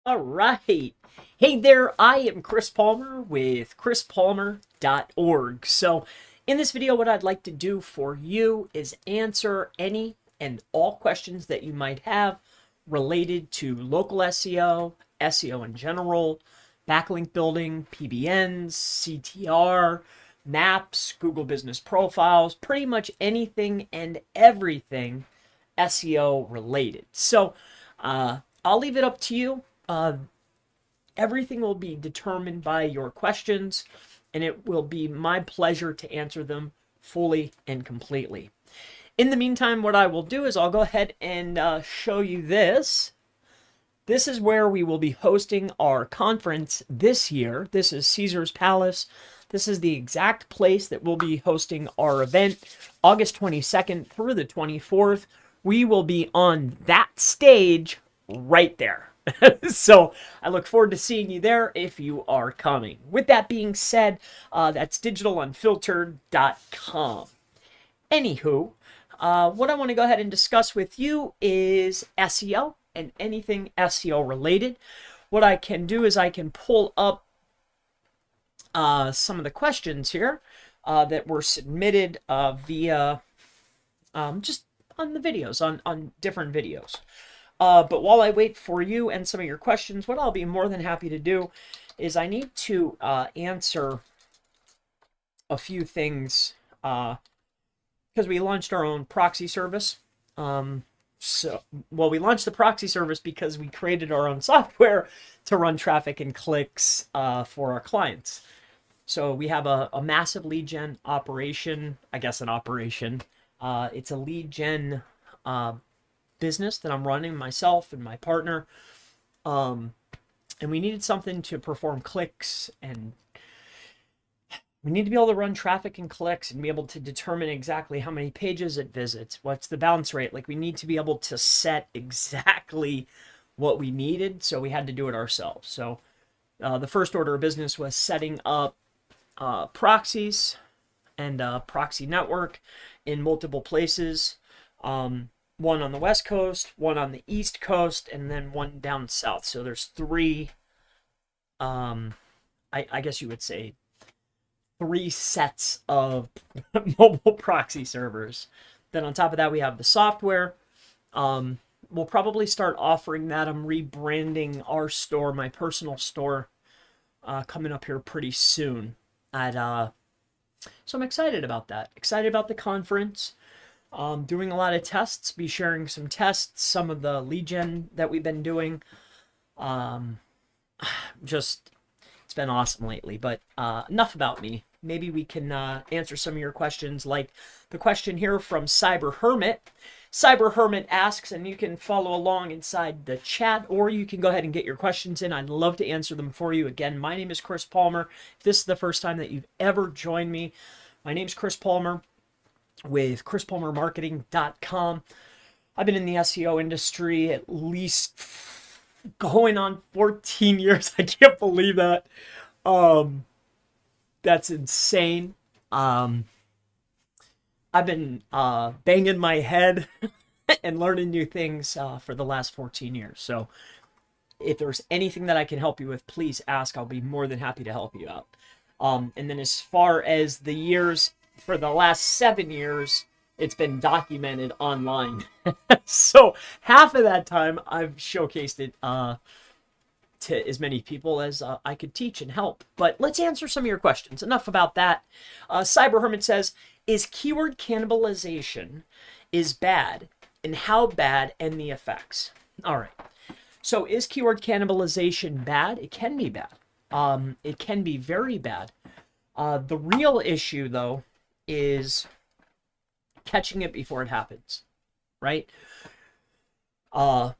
All right. Hey there, I am Chris Palmer with chrispalmer.org. So, in this video, what I'd like to do for you is answer any and all questions that you might have related to local SEO, SEO in general, backlink building, PBNs, CTR, maps, Google Business Profiles, pretty much anything and everything SEO related. So, I'll leave it up to you. Everything will be determined by your questions, and it will be my pleasure to answer them fully and completely. In the meantime, what I will do is I'll go ahead and show you this. This is where we will be hosting our conference this year. This is Caesar's Palace. This is the exact place that we'll be hosting our event, August 22nd through the 24th. We will be on that stage right there. So I look forward to seeing you there if you are coming. With that being said, that's digitalunfiltered.com. Anywho, what I want to go ahead and discuss with you is SEO and anything SEO related. What I can do is I can pull up some of the questions here that were submitted via just on the videos, on different videos. But while I wait for you and some of your questions, what I'll be more than happy to do is I need to answer a few things because we launched our own proxy service. We launched the proxy service because we created our own software to run traffic and clicks for our clients. So we have a massive lead gen operation, I guess an operation. It's a lead gen business that I'm running myself and my partner, and we needed something to perform clicks, and we need to be able to run traffic and clicks and be able to determine exactly how many pages it visits, what's the bounce rate. Like, we need to be able to set exactly what we needed, so we had to do it ourselves. So the first order of business was setting up proxies and proxy network in multiple places. One on the West Coast, one on the East Coast, and then one down south. So there's three, I guess you would say, three sets of mobile proxy servers. Then on top of that, we have the software. We'll probably start offering that. I'm rebranding our store, my personal store, coming up here pretty soon. So I'm excited about that. Excited about the conference. Doing a lot of tests, be sharing some tests, some of the lead gen that we've been doing. It's been awesome lately, but enough about me. Maybe we can answer some of your questions, like the question here from Cyber Hermit. Cyber Hermit asks, and you can follow along inside the chat, or you can go ahead and get your questions in. I'd love to answer them for you. Again, my name is Chris Palmer. If this is the first time that you've ever joined me, my name's Chris Palmer with chrispalmermarketing.com. I've been in the SEO industry at least going on 14 years. I can't believe that. That's insane. I've been banging my head and learning new things for the last 14 years. So if there's anything that I can help you with, please ask. I'll be more than happy to help you out. And then as far as the years, for the last 7 years, it's been documented online. So half of that time, I've showcased it to as many people as I could teach and help. But let's answer some of your questions. Enough about that. Cyber Hermit says, is keyword cannibalization is bad, and how bad, and the effects? All right. So is keyword cannibalization bad? It can be bad. It can be very bad. The real issue, though, is catching it before it happens, right?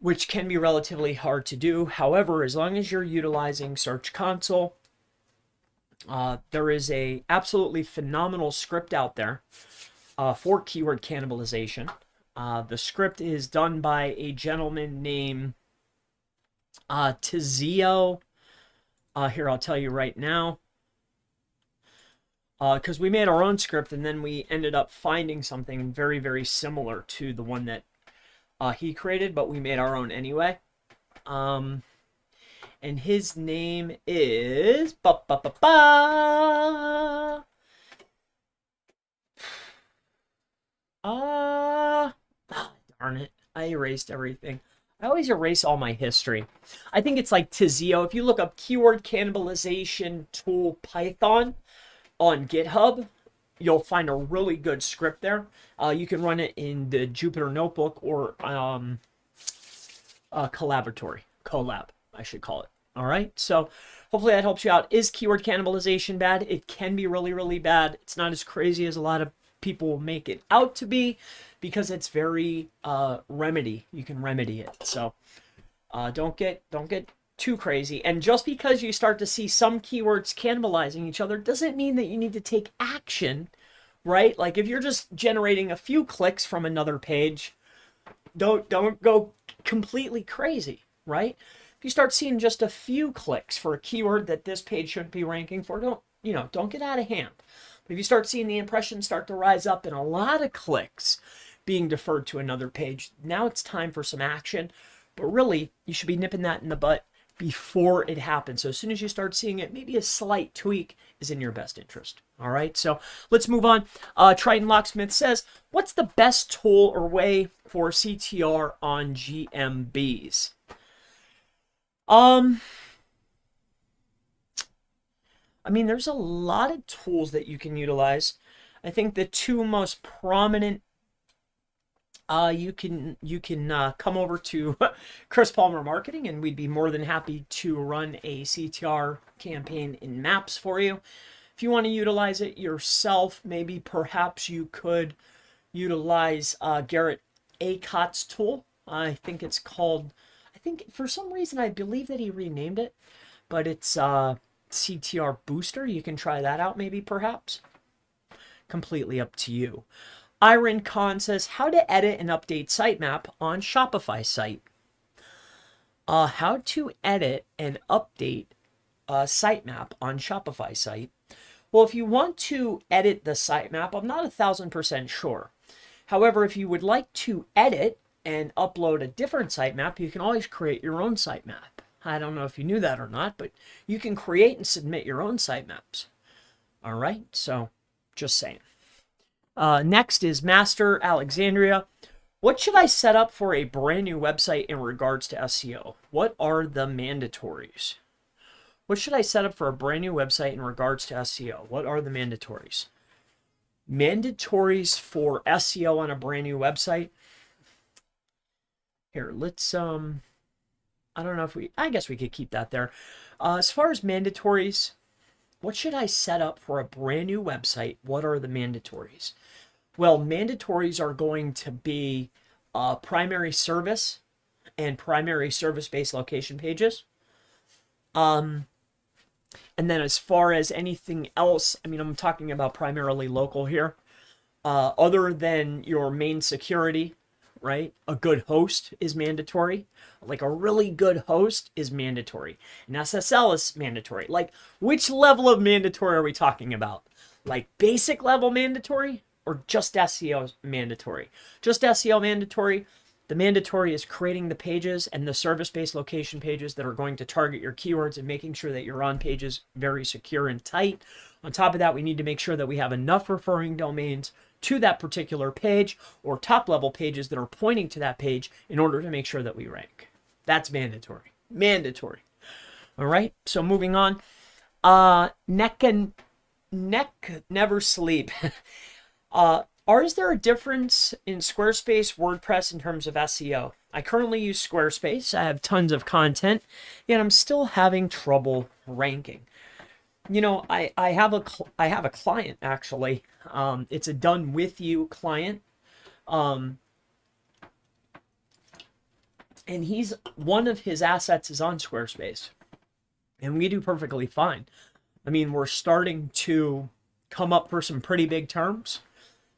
Which can be relatively hard to do. However, as long as you're utilizing Search Console, there is a absolutely phenomenal script out there for keyword cannibalization. The script is done by a gentleman named Tizio. Here, I'll tell you right now. Because we made our own script, and then we ended up finding something very, very similar to the one that he created, but we made our own anyway. And his name is ba ba ba ba. Darn it. I erased everything. I always erase all my history. I think it's like Tizio. If you look up keyword cannibalization tool Python on GitHub, you'll find a really good script there. You can run it in the Jupyter Notebook or Collab, I should call it. All right, so hopefully that helps you out. Is keyword cannibalization bad? It can be really, really bad. It's not as crazy as a lot of people will make it out to be because it's very you can remedy it. So don't get too crazy. And just because you start to see some keywords cannibalizing each other doesn't mean that you need to take action, right? Like if you're just generating a few clicks from another page, don't go completely crazy, right? If you start seeing just a few clicks for a keyword that this page shouldn't be ranking for, don't get out of hand. But if you start seeing the impressions start to rise up and a lot of clicks being deferred to another page, now it's time for some action. But really, you should be nipping that in the butt before it happens. So as soon as you start seeing it, maybe a slight tweak is in your best interest. All right, so let's move on. Triton Locksmith says, what's the best tool or way for CTR on GMBs? I mean, there's a lot of tools that you can utilize. I think the two most prominent, you can come over to Chris Palmer Marketing, and we'd be more than happy to run a CTR campaign in Maps for you. If you want to utilize it yourself, maybe perhaps you could utilize Garrett Acott's tool. I think it's called, for some reason, I believe that he renamed it, but it's CTR Booster. You can try that out maybe perhaps. Completely up to you. Iron Khan says, how to edit and update sitemap on Shopify site. How to edit and update sitemap on Shopify site. Well, if you want to edit the sitemap, I'm not 1,000% sure. However, if you would like to edit and upload a different sitemap, you can always create your own sitemap. I don't know if you knew that or not, but you can create and submit your own sitemaps. All right, so just saying. Next is Master Alexandria. What should I set up for a brand new website in regards to SEO? What are the mandatories? What should I set up for a brand new website in regards to SEO? What are the mandatories? Mandatories for SEO on a brand new website. Here, let's I don't know if I guess we could keep that there. As far as mandatories, what should I set up for a brand new website? What are the mandatories? Well, mandatories are going to be primary service and primary service-based location pages. And then as far as anything else, I mean, I'm talking about primarily local here. Other than your main security, right? A good host is mandatory. Like a really good host is mandatory. And SSL is mandatory. Like, which level of mandatory are we talking about? Like basic level mandatory or just SEO mandatory? Just SEO mandatory. The mandatory is creating the pages and the service-based location pages that are going to target your keywords and making sure that you're on pages very secure and tight. On top of that, we need to make sure that we have enough referring domains to that particular page or top-level pages that are pointing to that page in order to make sure that we rank. That's mandatory. Mandatory. All right, so moving on. Neck never sleep. Is there a difference in Squarespace, WordPress in terms of SEO? I currently use Squarespace. I have tons of content, yet I'm still having trouble ranking. You know, I have a client actually. It's a done with you client. And he's one of his assets is on Squarespace. And we do perfectly fine. I mean, we're starting to come up for some pretty big terms,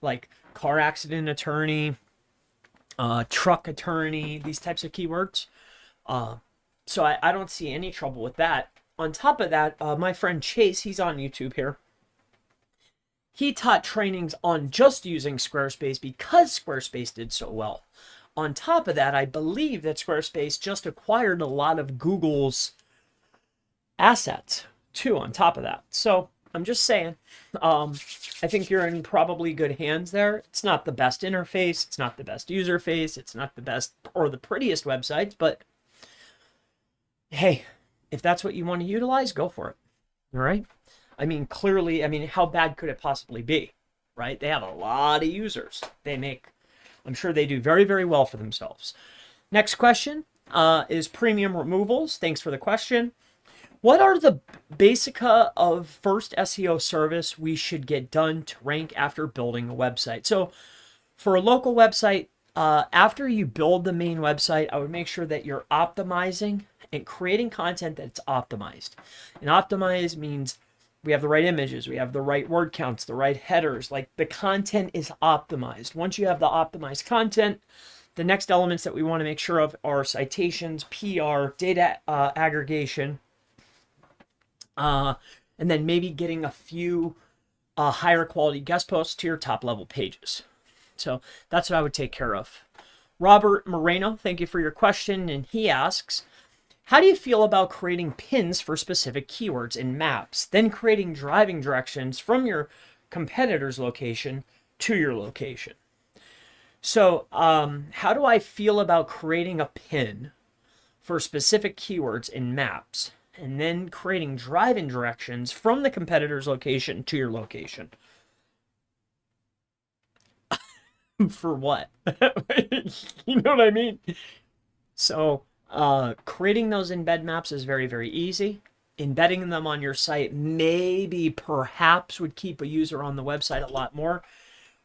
like car accident attorney, truck attorney, these types of keywords. So I don't see any trouble with that. On top of that, my friend Chase, he's on YouTube here. He taught trainings on just using Squarespace because Squarespace did so well. On top of that, I believe that Squarespace just acquired a lot of Google's assets too on top of that. So I'm just saying, I think you're in probably good hands there. It's not the best interface, it's not the best user face, it's not the best or the prettiest websites, but hey, if that's what you want to utilize, go for it. All right. I mean, clearly, how bad could it possibly be, right? They have a lot of users. I'm sure they do very, very well for themselves. Next question is premium removals. Thanks for the question. What are the basica of first SEO service we should get done to rank after building a website? So for a local website, after you build the main website, I would make sure that you're optimizing and creating content that's optimized. And optimized means we have the right images, we have the right word counts, the right headers, like the content is optimized. Once you have the optimized content, the next elements that we want to make sure of are citations, PR, data aggregation, and then maybe getting a few higher quality guest posts to your top level pages. So that's what I would take care of. Robert Moreno, thank you for your question. And he asks, how do you feel about creating pins for specific keywords in maps, then creating driving directions from your competitor's location to your location? So how do I feel about creating a pin for specific keywords in maps and then creating driving directions from the competitor's location to your location? For what? You know what I mean? So creating those embed maps is very, very easy. Embedding them on your site perhaps would keep a user on the website a lot more.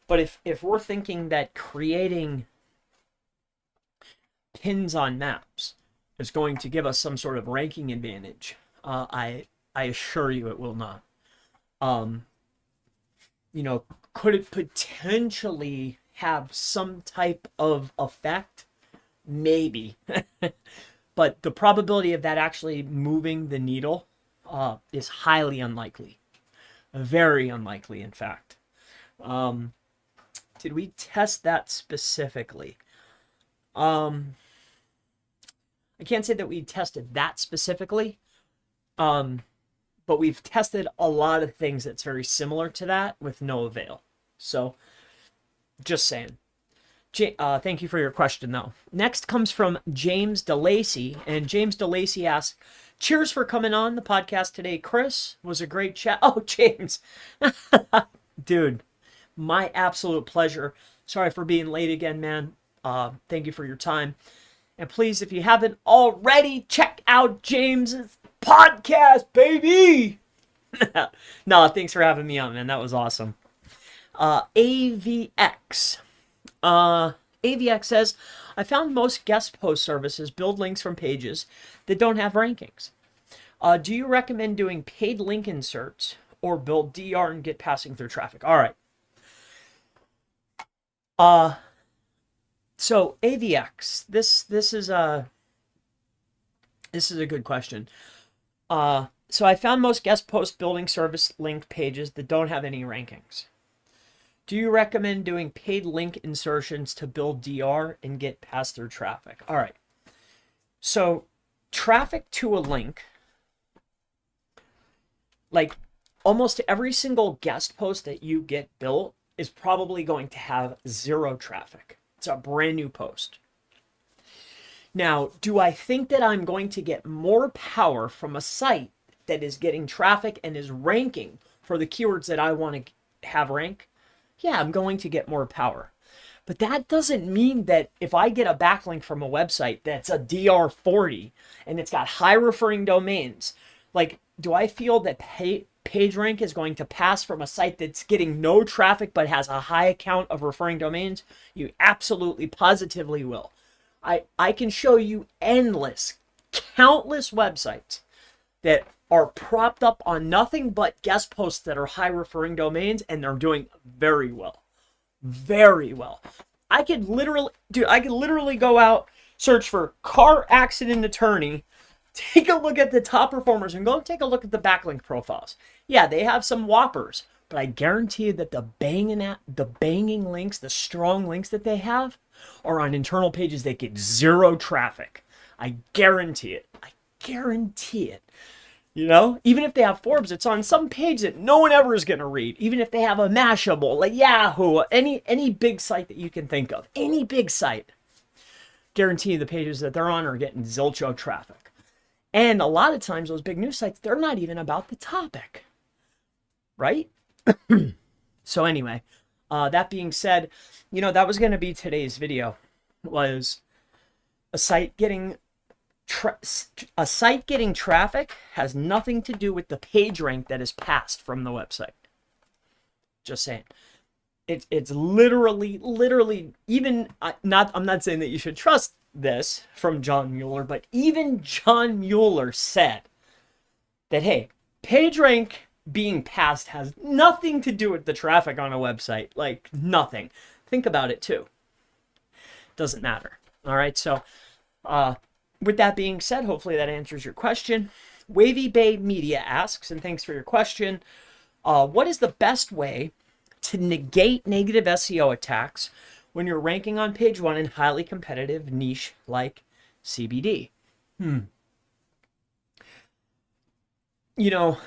But if we're thinking that creating pins on maps is going to give us some sort of ranking advantage, I assure you it will not. Could it potentially have some type of effect? Maybe. But the probability of that actually moving the needle is highly unlikely. Very unlikely, in fact. Did we test that specifically? I can't say that we tested that specifically, but we've tested a lot of things that's very similar to that with no avail. So, just saying. Thank you for your question, though. Next comes from James DeLacy, and James DeLacy asks, cheers for coming on the podcast today, Chris. Was a great chat. Oh, James. Dude, my absolute pleasure. Sorry for being late again, man. Thank you for your time. And please, if you haven't already, check out James's podcast, baby. No, thanks for having me on, man. That was awesome. AVX. AVX says, I found most guest post services build links from pages that don't have rankings. Do you recommend doing paid link inserts or build DR and get passing through traffic? All right. So AVX, this is a good question. So I found most guest post building service link pages that don't have any rankings. Do you recommend doing paid link insertions to build DR and get pass through traffic? All right. So traffic to a link, like almost every single guest post that you get built is probably going to have zero traffic. It's a brand new post. Now, do I think that I'm going to get more power from a site that is getting traffic and is ranking for the keywords that I want to have rank? Yeah, I'm going to get more power. But that doesn't mean that if I get a backlink from a website that's a DR40 and it's got high referring domains, like, do I feel that PageRank is going to pass from a site that's getting no traffic but has a high count of referring domains? You absolutely, positively will. I can show you countless websites that are propped up on nothing but guest posts that are high referring domains, and they're doing very well. Very well. I could literally go out, search for car accident attorney, take a look at the top performers, and go take a look at the backlink profiles. Yeah, they have some whoppers, but I guarantee you that the banging links, the strong links that they have, are on internal pages that get zero traffic. I guarantee it. I guarantee it. You know, even if they have Forbes, it's on some page that no one ever is going to read. Even if they have a Mashable, like Yahoo, any big site that you can think of, any big site, guarantee the pages that they're on are getting zilcho traffic. And a lot of times those big news sites, they're not even about the topic, right? So anyway, that being said, you know, that was going to be today's video, was a site getting traffic has nothing to do with the page rank that is passed from the website. Just saying. It's literally even not. I'm not saying that you should trust this from John Mueller, but even John Mueller said that, hey, page rank being passed has nothing to do with the traffic on a website. Like, nothing. Think about it too. Doesn't matter. All right. So, with that being said, hopefully that answers your question. Wavy Bay Media asks, and thanks for your question, what is the best way to negate negative SEO attacks when you're ranking on page 1 in highly competitive niche like CBD? You know,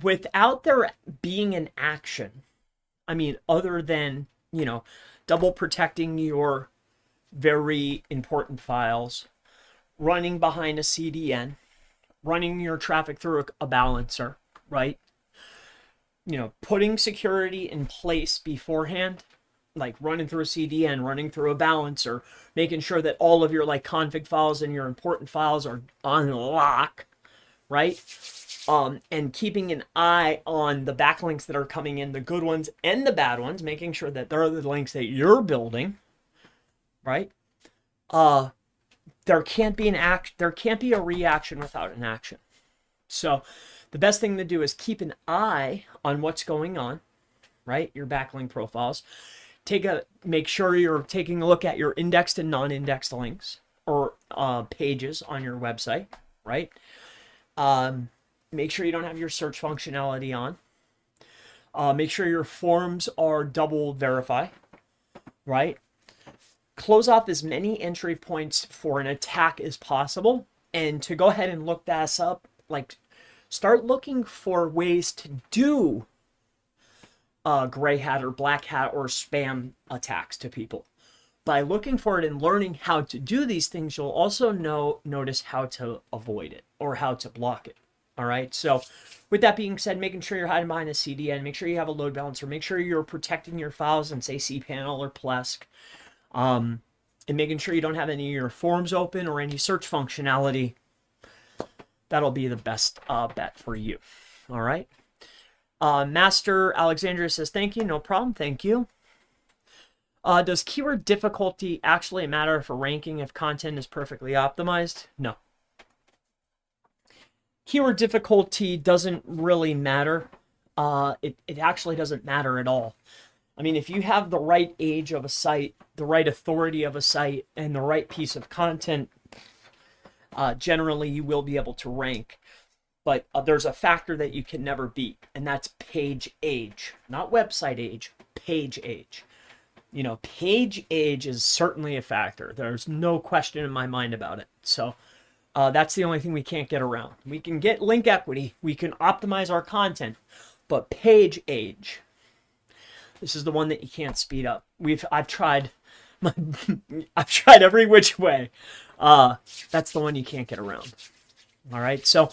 without there being an action, I mean, other than, you know, double protecting your very important files, running behind a CDN, running your traffic through a balancer, right? You know, putting security in place beforehand, like running through a CDN, running through a balancer, making sure that all of your like config files and your important files are on lock, right? And keeping an eye on the backlinks that are coming in, the good ones and the bad ones, making sure that they're the links that you're building, right? There can't be a reaction without an action. So the best thing to do is keep an eye on what's going on, right? Your backlink profiles. Make sure you're taking a look at your indexed and non-indexed links or pages on your website, right? Make sure you don't have your search functionality on. Make sure your forms are double verify, right? Close off as many entry points for an attack as possible. And to go ahead and look this up, like start looking for ways to do gray hat or black hat or spam attacks to people. By looking for it and learning how to do these things, you'll also notice how to avoid it or how to block it. All right. So with that being said, making sure you're hiding behind a CDN, make sure you have a load balancer, make sure you're protecting your files in, say, cPanel or Plesk. And making sure you don't have any of your forms open or any search functionality. That'll be the best bet for you. All right. Master Alexandria says, thank you. No problem. Thank you. Does keyword difficulty actually matter for ranking if content is perfectly optimized? No. Keyword difficulty doesn't really matter. It actually doesn't matter at all. I mean, if you have the right age of a site, the right authority of a site, and the right piece of content, generally you will be able to rank. But there's a factor that you can never beat, and that's page age. Not website age, page age. You know, page age is certainly a factor. There's no question in my mind about it. So that's the only thing we can't get around. We can get link equity. We can optimize our content. But page age, this is the one that you can't speed up. I've tried every which way. That's the one you can't get around. All right. So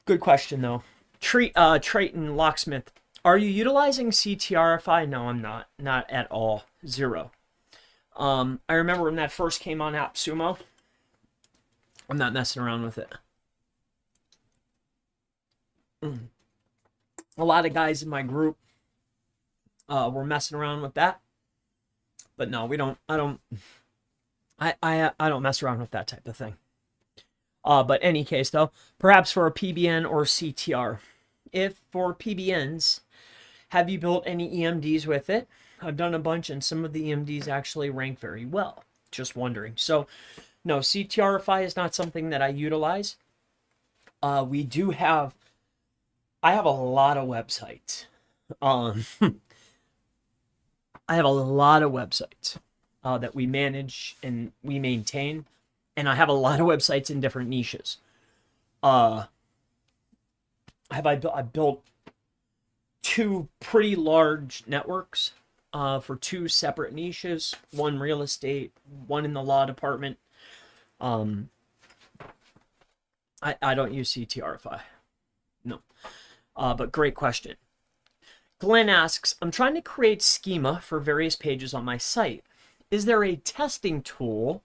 good question though. Triton Locksmith, are you utilizing CTRFI? No, I'm not. Not at all. Zero. I remember when that first came on AppSumo. I'm not messing around with it. A lot of guys in my group were messing around with that, but no, we don't. I don't mess around with that type of thing. But any case though, perhaps for a PBN or CTR. If for PBNs, have you built any EMDs with it? I've done a bunch, and some of the EMDs actually rank very well. Just wondering. So, no, CTRFI is not something that I utilize. We do have. I have a lot of websites. I have a lot of websites that we manage and we maintain. and I have a lot of websites in different niches. I built two pretty large networks for two separate niches, one real estate, one in the law department. I don't use CTRFI. No. But great question. Glenn asks, I'm trying to create schema for various pages on my site. Is there a testing tool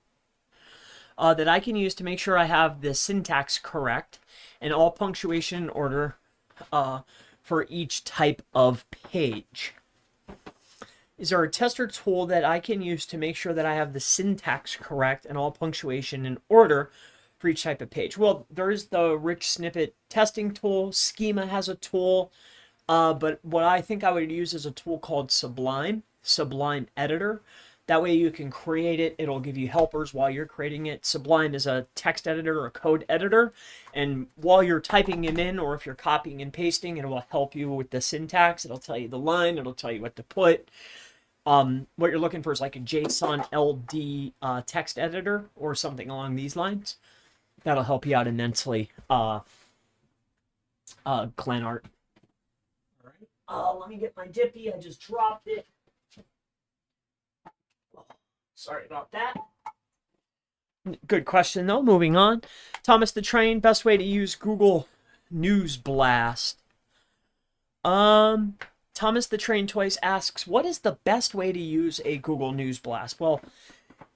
that I can use to make sure I have the syntax correct and all punctuation in order for each type of page? Is there a tester tool that I can use to make sure that I have the syntax correct and all punctuation in order for each type of page? Well, there's the rich snippet testing tool. Schema has a tool. But what I think I would use is a tool called Sublime Editor. That way you can create it. It'll give you helpers while you're creating it. Sublime is a text editor or a code editor. And while you're typing it in, or if you're copying and pasting, it will help you with the syntax. It'll tell you the line. It'll tell you what to put. What you're looking for is like a JSON LD text editor or something along these lines. That'll help you out immensely, Glenart. Let me get my dippy. I just dropped it. Sorry about that. Good question, though. Moving on. Thomas the Train, best way to use Google News Blast. Thomas the Train Toys asks, what is the best way to use a Google News Blast? Well,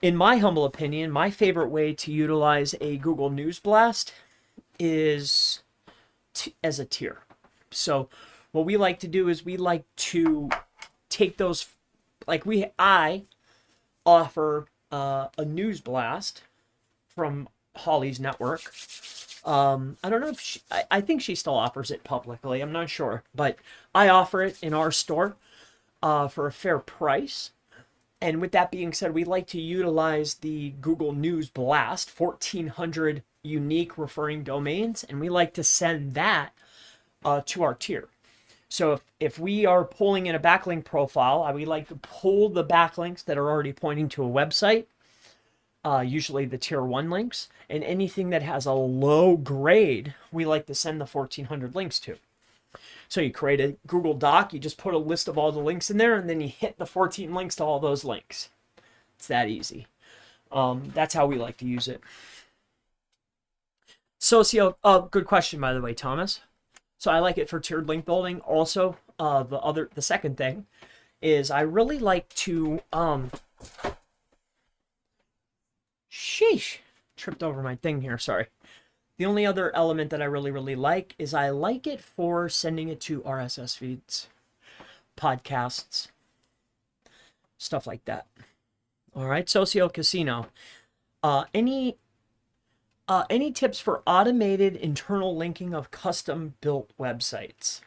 in my humble opinion, my favorite way to utilize a Google News Blast is as a tier. So what we like to do is we like to take those, I offer a news blast from Holly's network. I don't know if I think she still offers it publicly. I'm not sure, but I offer it in our store for a fair price. And with that being said, we like to utilize the Google News Blast, 1,400 unique referring domains, and we like to send that to our tier. So if we are pulling in a backlink profile, we like to pull the backlinks that are already pointing to a website, usually the tier 1 links, and anything that has a low grade, we like to send the 1,400 links to. So you create a Google Doc, you just put a list of all the links in there, and then you hit the 14 links to all those links. It's that easy. That's how we like to use it. Good question, by the way, Thomas. So I like it for tiered link building. Also, the second thing is I really like to, tripped over my thing here, sorry. The only other element that I really like is I like it for sending it to RSS feeds, podcasts, stuff like that. All right, Socio Casino. Any tips for automated internal linking of custom built websites?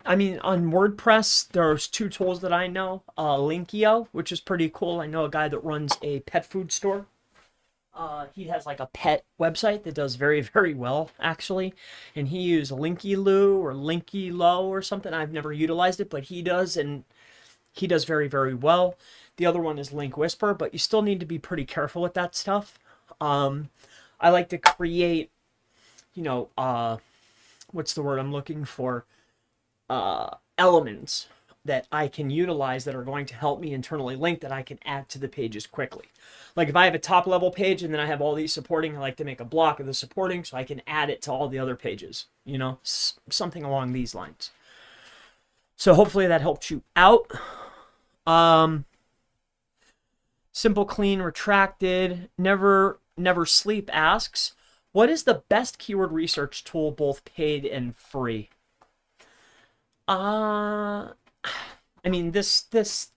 I mean, on WordPress, there's two tools that I know. Linkio, which is pretty cool. I know a guy that runs a pet food store. He has like a pet website that does very, very well, actually. And he used Linkyloo or Linkilo or something. I've never utilized it, but he does, and he does very, very well. The other one is Link Whisper, but you still need to be pretty careful with that stuff. I like to create, what's the word I'm looking for? Elements that I can utilize that are going to help me internally link that I can add to the pages quickly. Like if I have a top level page and then I have all these supporting, I like to make a block of the supporting so I can add it to all the other pages, something along these lines. So hopefully that helps you out. Simple Clean Retracted Never Sleep asks, what is the best keyword research tool, both paid and free? I mean, this,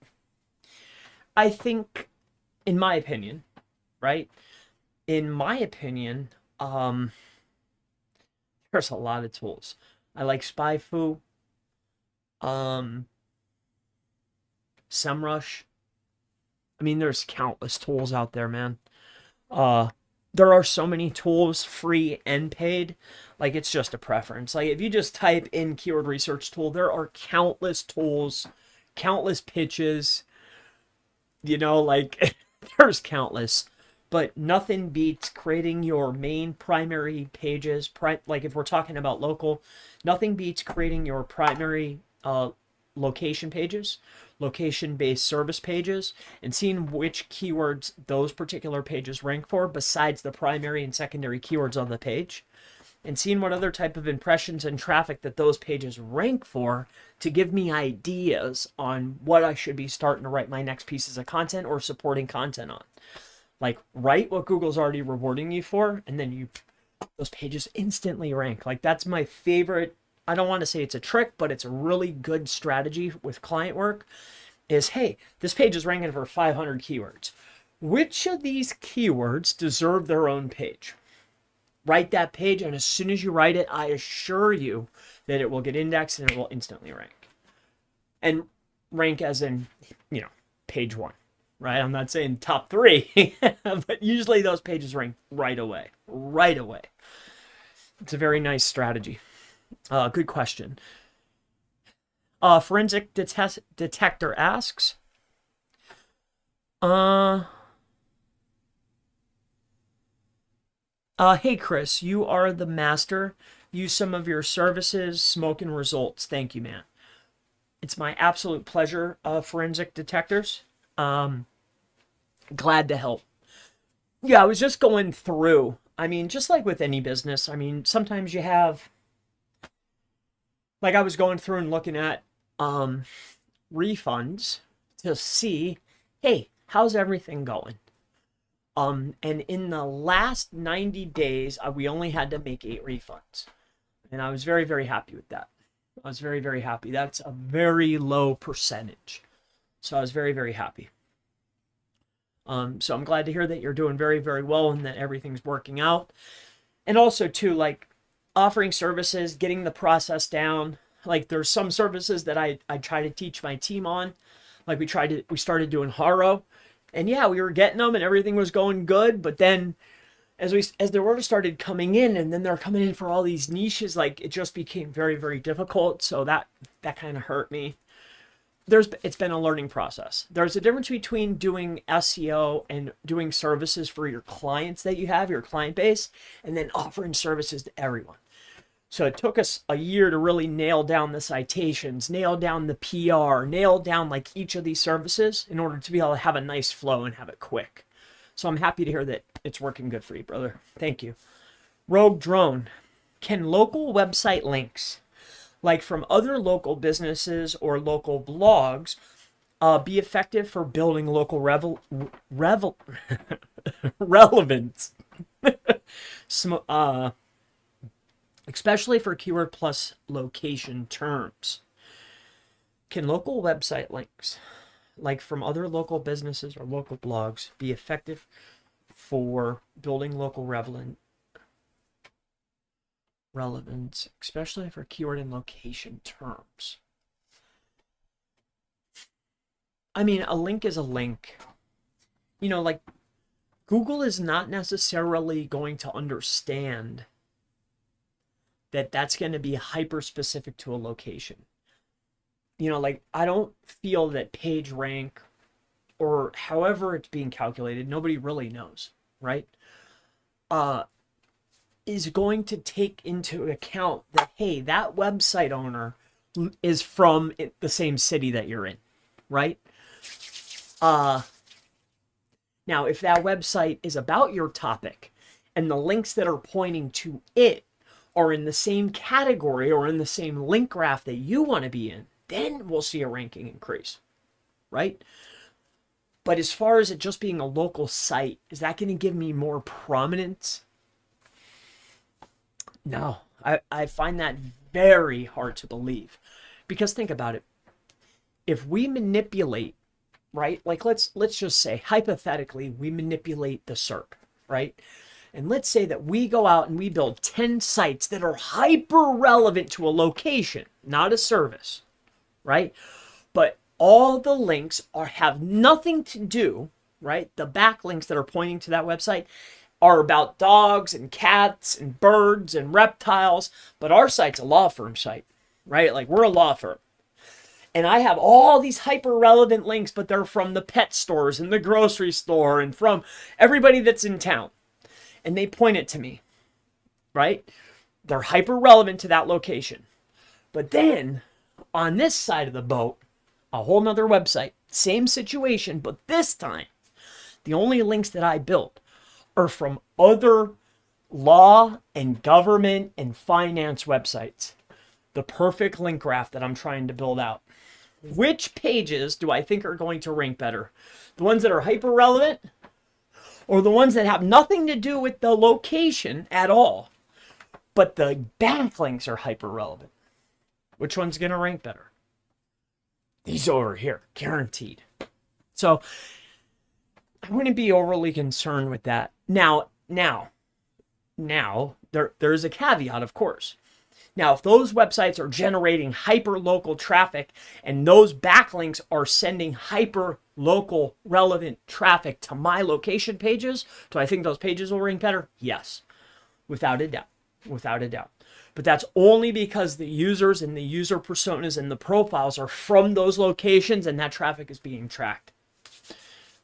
I think, in my opinion, right? In my opinion, there's a lot of tools. I like SpyFu, SEMrush. I mean, there's countless tools out there, man. There are so many tools, free and paid. Like, it's just a preference. Like, if you just type in keyword research tool, there are countless tools, countless pitches. Like there's countless, but nothing beats creating your main primary pages. Like if we're talking about local, nothing beats creating your primary location pages, location-based service pages, and seeing which keywords those particular pages rank for besides the primary and secondary keywords on the page, and seeing what other type of impressions and traffic that those pages rank for to give me ideas on what I should be starting to write my next pieces of content or supporting content on. Like, write what Google's already rewarding you for, and then those pages instantly rank. Like, that's my favorite. I don't want to say it's a trick, but it's a really good strategy with client work is, hey, this page is ranking for 500 keywords. Which of these keywords deserve their own page? Write that page, and as soon as you write it, I assure you that it will get indexed and it will instantly rank. And rank as in, page 1, right? I'm not saying top 3, but usually those pages rank right away. Right away. It's a very nice strategy. Good question. Forensic Detector asks, hey Chris, you are the master. Use some of your services, smoking results. Thank you, man. It's my absolute pleasure, Forensic Detectors. Glad to help. Yeah, I was just going through. Just like with any business, sometimes you have, like I was going through and looking at refunds to see, hey, how's everything going? And in the last 90 days, we only had to make 8 refunds. And I was very, very happy with that. I was very, very happy. That's a very low percentage. So I was very, very happy. So I'm glad to hear that you're doing very, very well and that everything's working out. And also too, like offering services, getting the process down. Like there's some services that I try to teach my team on. Like we started doing Haro, and yeah, we were getting them and everything was going good. But then as the orders started coming in, and then they're coming in for all these niches, like it just became very, very difficult. So that kind of hurt me. It's been a learning process. There's a difference between doing SEO and doing services for your clients that you have, your client base, and then offering services to everyone. So it took us a year to really nail down the citations, nail down the PR, nail down like each of these services in order to be able to have a nice flow and have it quick. So I'm happy to hear that it's working good for you, brother. Thank you. Rogue Drone. Can local website links, like from other local businesses or local blogs, be effective for building local relevance? Especially for keyword plus location terms. Can local website links, like from other local businesses or local blogs, be effective for building local relevance, especially for keyword and location terms? A link is a link. Like Google is not necessarily going to understand that that's going to be hyper specific to a location. Like I don't feel that page rank or however it's being calculated, nobody really knows, right? Is going to take into account that, hey, that website owner is from the same city that you're in, right? Now, if that website is about your topic and the links that are pointing to it are in the same category or in the same link graph that you want to be in, then we'll see a ranking increase, right? But as far as it just being a local site, is that going to give me more prominence? No, I find that very hard to believe. Because think about it. If we manipulate, right? Like let's just say, hypothetically, we manipulate the SERP, right? And let's say that we go out and we build 10 sites that are hyper relevant to a location, not a service, right? But all the links have nothing to do, right? The backlinks that are pointing to that website are about dogs and cats and birds and reptiles, but our site's a law firm site, right? Like we're a law firm. and I have all these hyper relevant links, but they're from the pet stores and the grocery store and from everybody that's in town. And they point it to me, right? They're hyper relevant to that location. But then on this side of the boat, a whole nother website, same situation, but this time, the only links that I built are from other law and government and finance websites. The perfect link graph that I'm trying to build out. Which pages do I think are going to rank better? The ones that are hyper relevant or the ones that have nothing to do with the location at all, but the backlinks are hyper relevant? Which one's going to rank better? These over here, guaranteed. So I wouldn't be overly concerned with that. Now, there's a caveat, of course. Now, if those websites are generating hyper-local traffic and those backlinks are sending hyper-local relevant traffic to my location pages, do I think those pages will rank better? Yes, without a doubt, without a doubt. But that's only because the users and the user personas and the profiles are from those locations and that traffic is being tracked,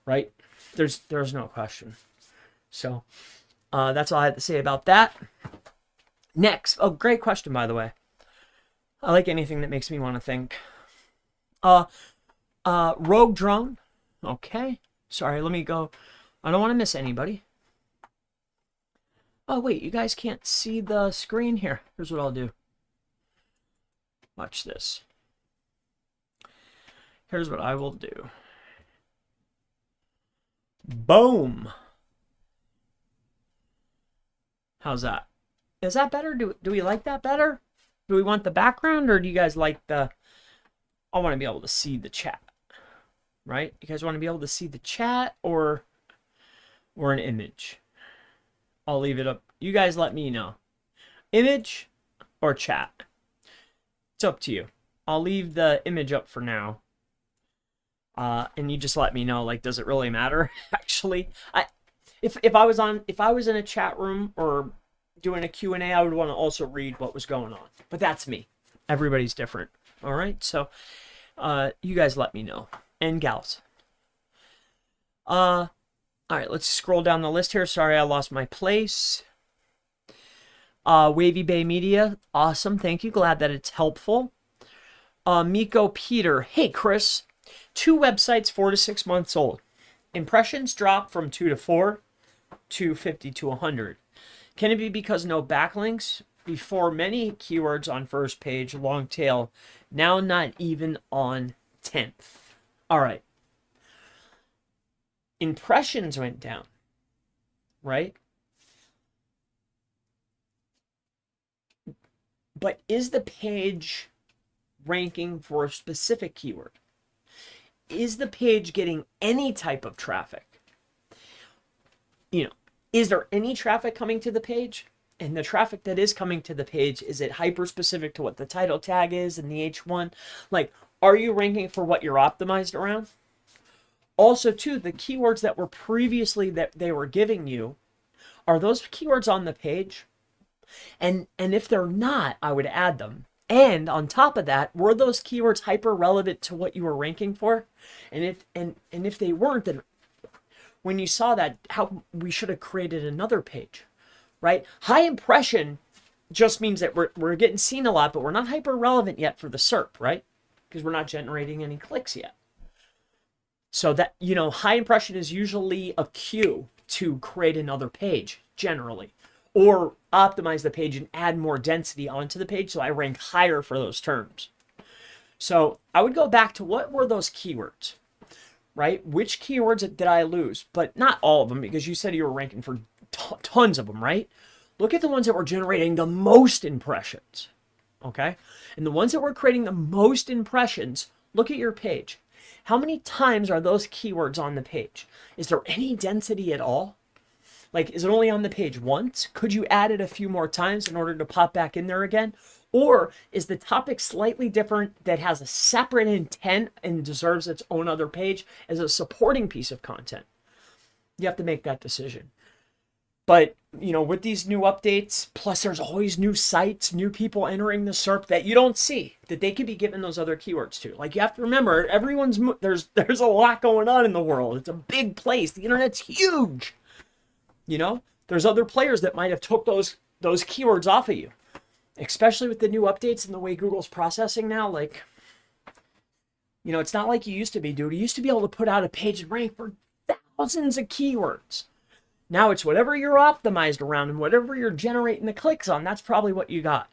right? There's no question. So that's all I have to say about that. Next, oh, great question, by the way. I like anything that makes me want to think. Rogue drone. Okay. Sorry, let me go. I don't want to miss anybody. Oh, wait, you guys can't see the screen here. Here's what I'll do. Watch this. Here's what I will do. Boom. How's that? Is that better? Do we like that better? Do we want the background, or do you guys like the... I want to be able to see the chat, right? You guys want to be able to see the chat or an image? I'll leave it up. You guys let me know. Image or chat? It's up to you. I'll leave the image up for now. And you just let me know, like, does it really matter? Actually, if I was in a chat room or doing a Q&A, I would want to also read what was going on. But that's me. Everybody's different. All right? So you guys let me know. And gals. All right, let's scroll down the list here. Sorry, I lost my place. Wavy Bay Media. Awesome. Thank you. Glad that it's helpful. Miko Peter. Hey, Chris. 2 websites 4 to 6 months old. Impressions drop from 2 to 4 to 50 to 100. Can it be because no backlinks? Before many keywords on first page, long tail, now not even on 10th. All right. Impressions went down, right? But is the page ranking for a specific keyword? Is the page getting any type of traffic? You know, is there any traffic coming to the page? And the traffic that is coming to the page, is it hyper specific to what the title tag is and the H1? Like, are you ranking for what you're optimized around? Also, too, the keywords that were previously that they were giving you, are those keywords on the page? And if they're not, I would add them. And on top of that, were those keywords hyper relevant to what you were ranking for? And if they weren't, then when you saw that, how we should have created another page, right? High impression just means that we're getting seen a lot, but we're not hyper relevant yet for the SERP, right? Because we're not generating any clicks yet. So that, you know, high impression is usually a cue to create another page, generally, or optimize the page and add more density onto the page so I rank higher for those terms. So I would go back to what were those keywords, right? Which keywords did I lose? But not all of them, because you said you were ranking for tons of them, right? Look at the ones that were generating the most impressions, okay? And the ones that were creating the most impressions, look at your page. How many times are those keywords on the page? Is there any density at all? Like, is it only on the page once? Could you add it a few more times in order to pop back in there again? Or is the topic slightly different that has a separate intent and deserves its own other page as a supporting piece of content? You have to make that decision. But, you know, with these new updates, plus there's always new sites, new people entering the SERP that you don't see, that they could be given those other keywords to. Like, you have to remember, there's a lot going on in the world. It's a big place. The internet's huge. You know, there's other players that might have took those keywords off of you, especially with the new updates and the way Google's processing now. Like, you know, it's not like you used to be, dude. You used to be able to put out a page and rank for thousands of keywords. Now it's whatever you're optimized around and whatever you're generating the clicks on, that's probably what you got.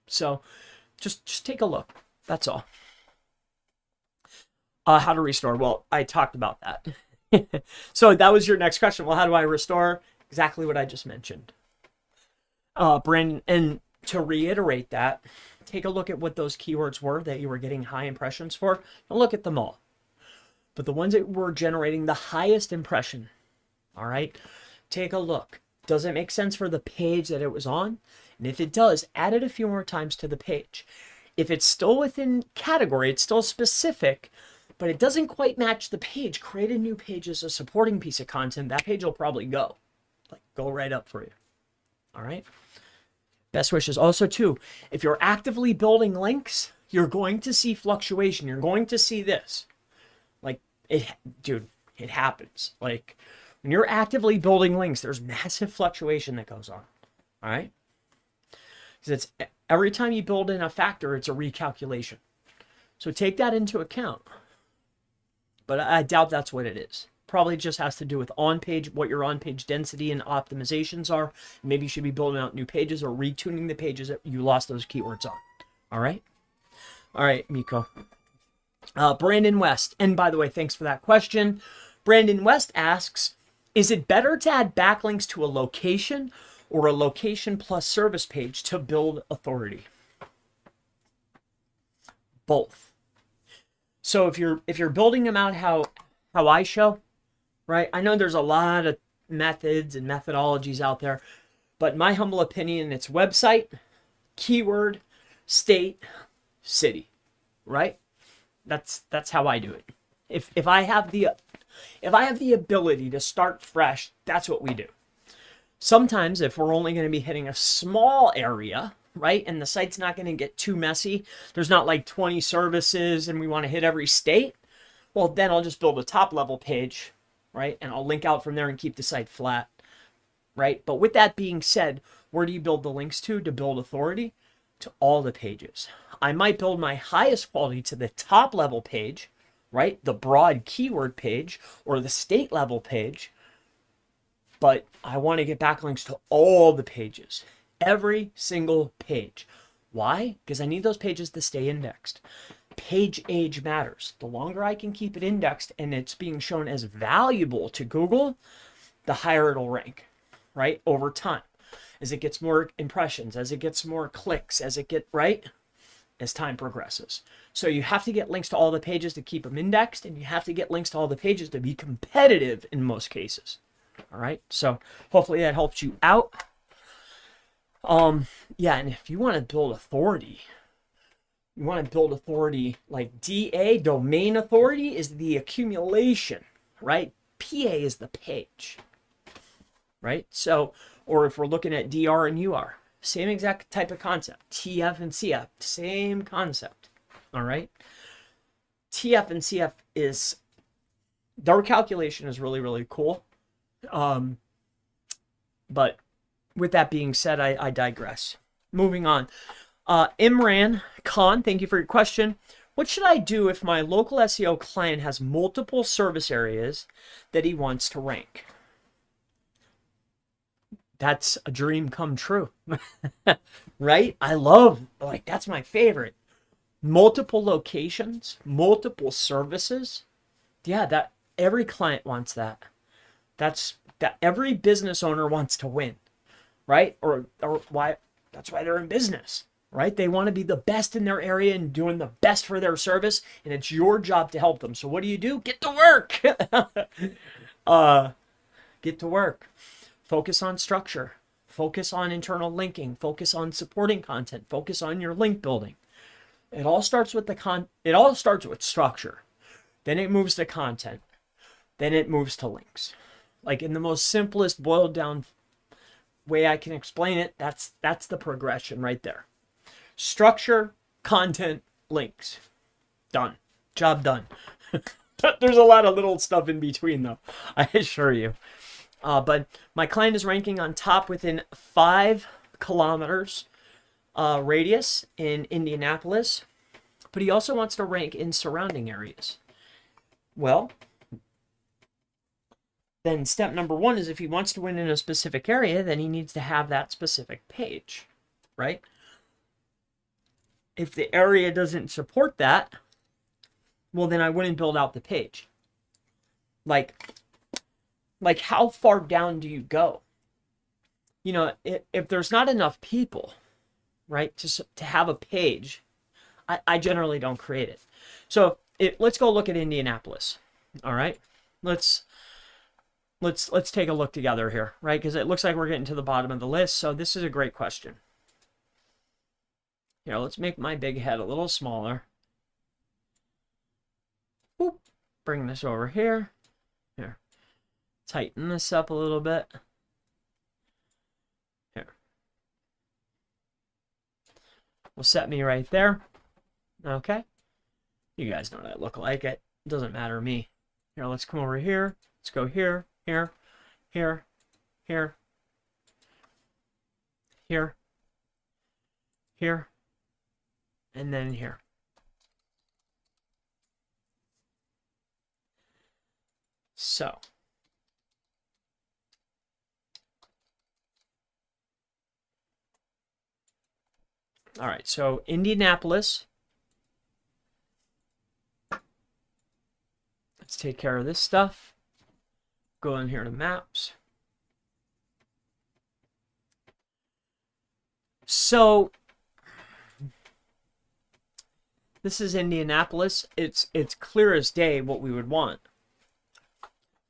So just take a look. That's all. How to restore. Well, I talked about that. So that was your next question. Well, how do I restore? Exactly what I just mentioned. Brandon, and to reiterate that, take a look at what those keywords were that you were getting high impressions for. Don't look at them all. But the ones that were generating the highest impression, all right, take a look. Does it make sense for the page that it was on? And if it does, add it a few more times to the page. If it's still within category, it's still specific, but it doesn't quite match the page, create a new page as a supporting piece of content. That page will probably go right up for you. All right. Best wishes. Also, too, if you're actively building links, you're going to see fluctuation. You're going to see this. Like, dude, it happens. Like, when you're actively building links, there's massive fluctuation that goes on. All right. Because it's every time you build in a factor, it's a recalculation. So take that into account. But I doubt that's what it is. Probably just has to do with on-page, what your on-page density and optimizations are. Maybe you should be building out new pages or retuning the pages that you lost those keywords on. All right? All right, Miko. Brandon West. And by the way, thanks for that question. Brandon West asks, is it better to add backlinks to a location or a location plus service page to build authority? Both. So if you're building them out how I show, right? I know there's a lot of methods and methodologies out there, but in my humble opinion, it's website, keyword, state, city, right? That's how I do it. If I have the ability to start fresh, that's what we do. Sometimes if we're only going to be hitting a small area, right, and the site's not going to get too messy, there's not like 20 services and we want to hit every state, well, then I'll just build a top level page, right, and I'll link out from there and keep the site flat, right? But with that being said, where do you build the links to build authority? To all the pages. I might build my highest quality to the top level page, right, the broad keyword page or the state level page, but I want to get backlinks to all the pages, every single page. Why? Because I need those pages to stay indexed. Page age matters. The longer I can keep it indexed and it's being shown as valuable to Google, the higher it'll rank, right, over time. As it gets more impressions, as it gets more clicks, as time progresses. So you have to get links to all the pages to keep them indexed, and you have to get links to all the pages to be competitive in most cases. All right, so hopefully that helps you out. Yeah, and if you want to build authority, like DA, domain authority, is the accumulation, right? PA is the page, right? So, or if we're looking at DR and UR, same exact type of concept. TF and CF, same concept, all right? TF and CF their calculation is really, really cool. But with that being said, I digress. Moving on. Imran Khan, thank you for your question. What should I do if my local SEO client has multiple service areas that he wants to rank? That's a dream come true, right? That's my favorite. Multiple locations, multiple services. Yeah, that every client wants that. That every business owner wants to win, right? Or why? That's why they're in business, right? They want to be the best in their area and doing the best for their service, and it's your job to help them. So what do? Get to work. Get to work. Focus on structure. Focus on internal linking. Focus on supporting content. Focus on your link building. It all starts with structure. Then it moves to content. Then it moves to links. Like in the most simplest boiled down way I can explain it, that's the progression right there. Structure, content, links. Done. Job done. There's a lot of little stuff in between, though, I assure you. But my client is ranking on top within 5 kilometers radius in Indianapolis, but he also wants to rank in surrounding areas. Well, then step number 1 is if he wants to win in a specific area, then he needs to have that specific page, right? If the area doesn't support that, well, then I wouldn't build out the page. Like how far down do you go? You know, if there's not enough people, right, to have a page, I generally don't create it. So let's go look at Indianapolis. All right, let's take a look together here, right? Because it looks like we're getting to the bottom of the list. So this is a great question. Here, let's make my big head a little smaller. Boop. Bring this over here. Here. Tighten this up a little bit. Here. Will set me right there. Okay. You guys know what I look like. It doesn't matter to me. Here, let's come over here. Let's go here, here, here, here, here, here, and then here. So, all right, so Indianapolis. Let's take care of this stuff. Go in here to maps. So, this is Indianapolis. It's clear as day what we would want.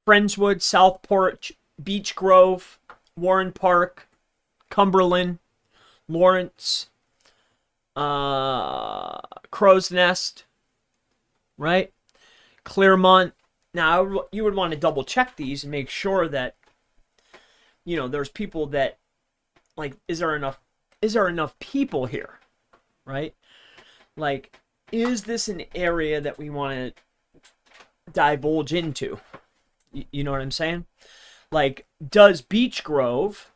Friendswood, Southport, Beech Grove, Warren Park, Cumberland, Lawrence, Crow's Nest, right? Claremont. Now, you would want to double check these and make sure that, you know, there's people that, like, is there enough people here, right? Like, is this an area that we want to divulge into? You know what I'm saying? Like, does Beech Grove,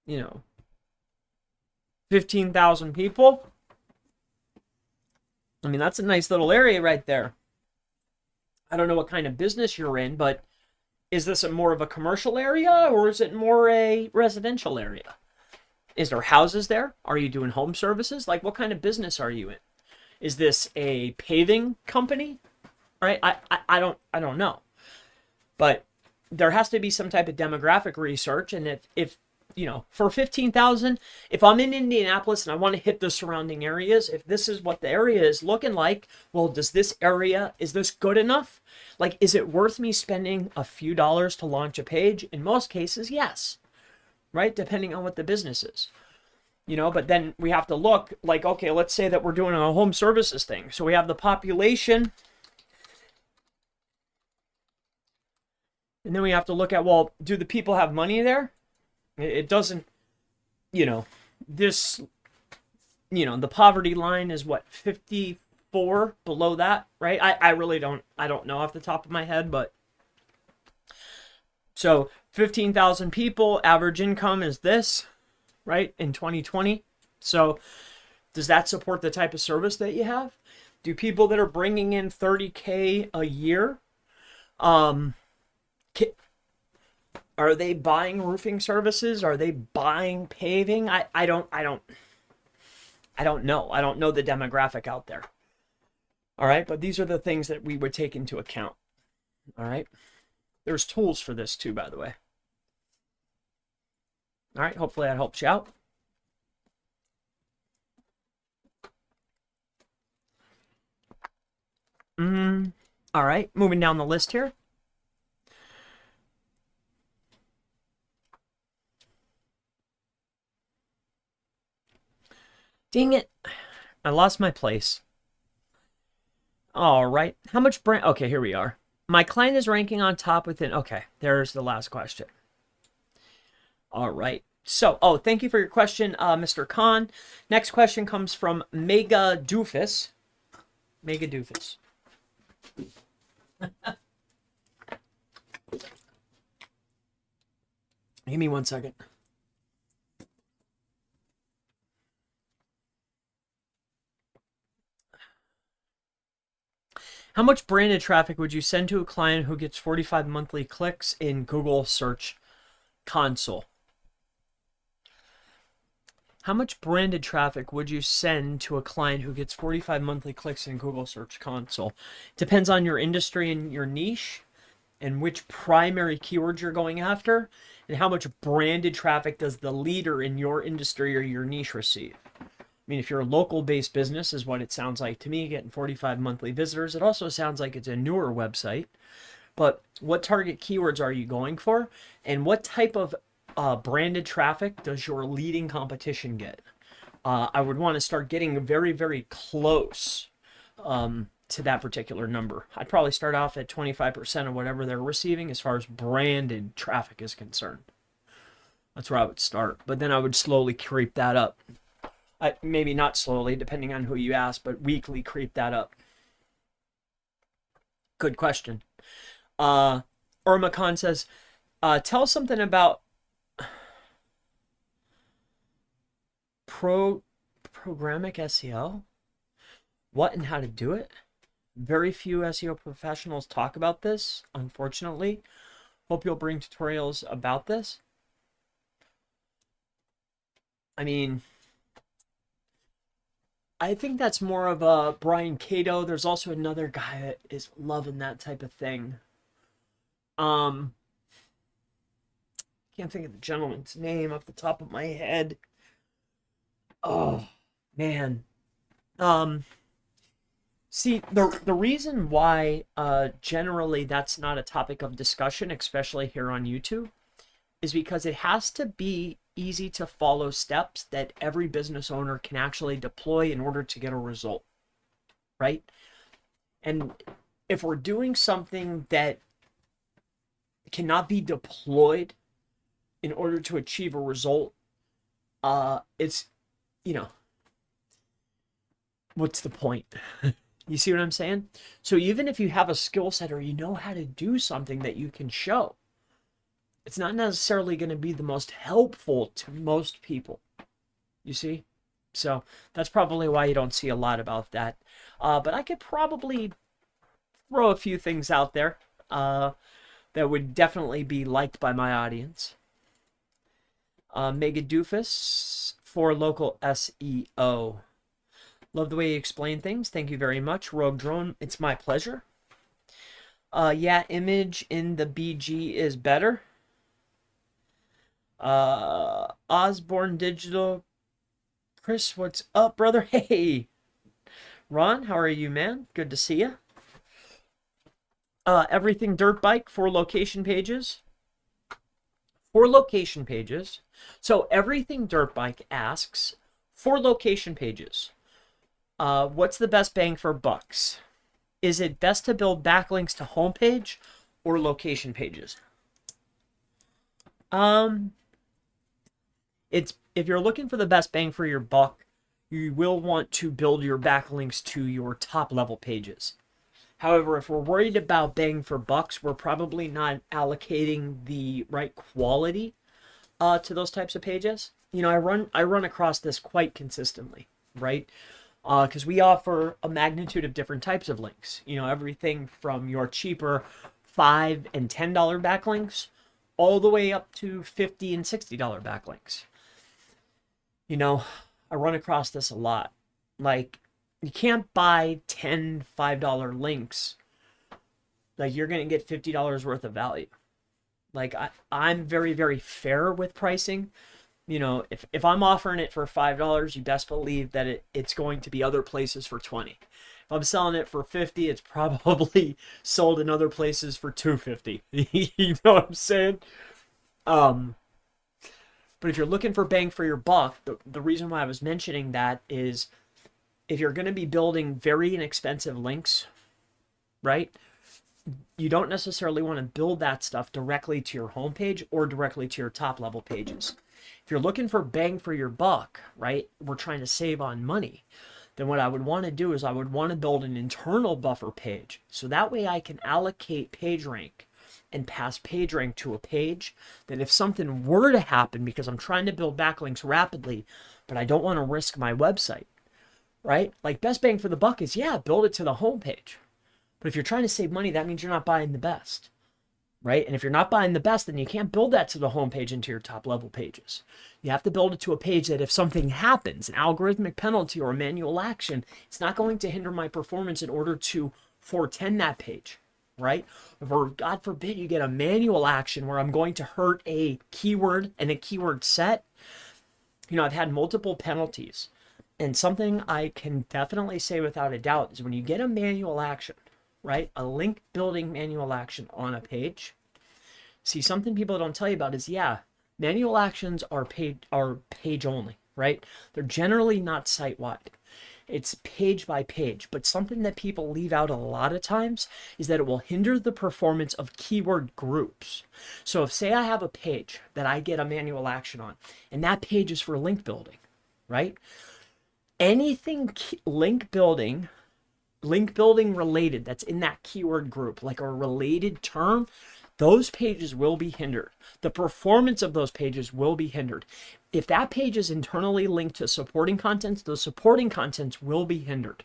you know, 15,000 people? I mean, that's a nice little area right there. I don't know what kind of business you're in, but is this more of a commercial area or is it more a residential area? Is there houses there? Are you doing home services? Like, what kind of business are you in? Is this a paving company? Right? I don't know. But there has to be some type of demographic research. And if you know, for 15,000, if I'm in Indianapolis and I want to hit the surrounding areas, if this is what the area is looking like, well, is this good enough? Like, is it worth me spending a few dollars to launch a page? In most cases, yes. Right? Depending on what the business is. You know, but then we have to look like, okay, let's say that we're doing a home services thing. So we have the population. And then we have to look at, well, do the people have money there? It doesn't, you know, this, you know, the poverty line is what, 54 below that, right? I really don't know off the top of my head, but so 15,000 people, average income is this, right, in 2020. So does that support the type of service that you have? Do people that are bringing in 30K a year, are they buying roofing services? Are they buying paving? I don't know. I don't know the demographic out there. All right, but these are the things that we would take into account. All right. There's tools for this too, by the way. All right, hopefully that helps you out. All right, moving down the list here. Dang it. I lost my place. All right. How much brand? Okay, here we are. My client is ranking on top within. Okay, there's the last question. All right. So, thank you for your question, Mr. Khan. Next question comes from Mega Doofus. Mega Doofus. Give me 1 second. How much branded traffic would you send to a client who gets 45 monthly clicks in Google Search Console? How much branded traffic would you send to a client who gets 45 monthly clicks in Google Search Console? Depends on your industry and your niche and which primary keywords you're going after, and how much branded traffic does the leader in your industry or your niche receive. I mean, if you're a local-based business, is what it sounds like to me, getting 45 monthly visitors. It also sounds like it's a newer website. But what target keywords are you going for? And what type of branded traffic does your leading competition get? I would want to start getting very, very close to that particular number. I'd probably start off at 25% of whatever they're receiving as far as branded traffic is concerned. That's where I would start. But then I would slowly creep that up. Maybe not slowly, depending on who you ask, but weekly creep that up. Good question. Irma Khan says, tell us something about programmatic SEO. What and how to do it? Very few SEO professionals talk about this, unfortunately. Hope you'll bring tutorials about this. I mean, I think that's more of a Brian Cato. There's also another guy that is loving that type of thing. Can't think of the gentleman's name off the top of my head. Oh, man. See, the reason why generally that's not a topic of discussion, especially here on YouTube, is because it has to be easy to follow steps that every business owner can actually deploy in order to get a result, right? And if we're doing something that cannot be deployed in order to achieve a result, it's, what's the point? You see what I'm saying? So even if you have a skill set or you know how to do something that you can show, it's not necessarily going to be the most helpful to most people. You see? So that's probably why you don't see a lot about that. But I could probably throw a few things out there that would definitely be liked by my audience. Mega Doofus for local SEO. Love the way you explain things. Thank you very much. Rogue Drone, it's my pleasure. Yeah, image in the BG is better. Osborne Digital. Chris, what's up, brother? Hey. Ron, how are you, man? Good to see you. Everything Dirt Bike for location pages. For location pages. So Everything Dirt Bike asks for location pages. What's the best bang for bucks? Is it best to build backlinks to homepage or location pages? If you're looking for the best bang for your buck, you will want to build your backlinks to your top level pages. However, if we're worried about bang for bucks, we're probably not allocating the right quality to those types of pages. I run across this quite consistently, right? Because we offer a magnitude of different types of links. Everything from your cheaper $5 and $10 backlinks all the way up to $50 and $60 backlinks. I run across this a lot. Like, you can't buy 10 $5 links. Like, you're going to get $50 worth of value. Like, I'm very, very fair with pricing. If I'm offering it for $5, you best believe that it's going to be other places for 20. If I'm selling it for 50, it's probably sold in other places for $250. You know what I'm saying? But if you're looking for bang for your buck, the reason why I was mentioning that is if you're going to be building very inexpensive links right? You don't necessarily want to build that stuff directly to your homepage or directly to your top level pages. If you're looking for bang for your buck, right? We're trying to save on money. Then what I would want to do is I would want to build an internal buffer page. So that way I can allocate page rank and pass page rank to a page that if something were to happen, because I'm trying to build backlinks rapidly, but I don't want to risk my website, right? Like best bang for the buck is, yeah, build it to the homepage. But if you're trying to save money, that means you're not buying the best, right? And if you're not buying the best, then you can't build that to the homepage into your top level pages. You have to build it to a page that if something happens, an algorithmic penalty or a manual action, it's not going to hinder my performance in order to 410 that page, right? Or God forbid you get a manual action where I'm going to hurt a keyword and a keyword set. You know, I've had multiple penalties. And something I can definitely say without a doubt is when you get a manual action, right? A link building manual action on a page. See, something people don't tell you about is, yeah, manual actions are page only, right? They're generally not site-wide. It's page by page, but something that people leave out a lot of times is that it will hinder the performance of keyword groups. So if, say I have a page that I get a manual action on, and that page is for link building, right? Anything link building related that's in that keyword group, like a related term, those pages will be hindered. The performance of those pages will be hindered. If that page is internally linked to supporting contents, those supporting contents will be hindered.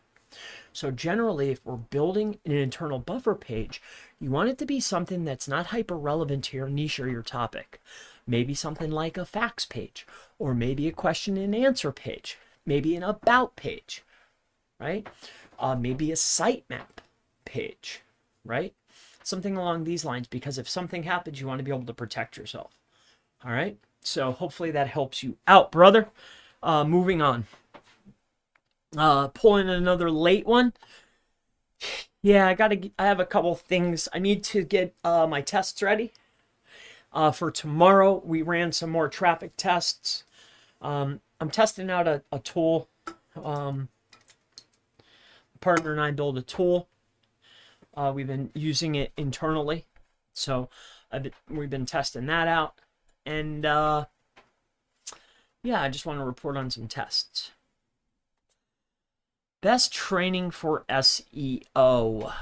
So generally, if we're building an internal buffer page, you want it to be something that's not hyper relevant to your niche or your topic. Maybe something like a facts page, or maybe a question and answer page, maybe an about page, right? Maybe a sitemap page, right? Something along these lines, because if something happens, you want to be able to protect yourself. All right. So hopefully that helps you out, brother. Moving on. Pulling another late one. Yeah, I have a couple things. I need to get my tests ready. For tomorrow, we ran some more traffic tests. I'm testing out a tool. Partner and I built a tool. We've been using it internally, so we've been testing that out, and yeah, I just want to report on some tests. Best training for SEO.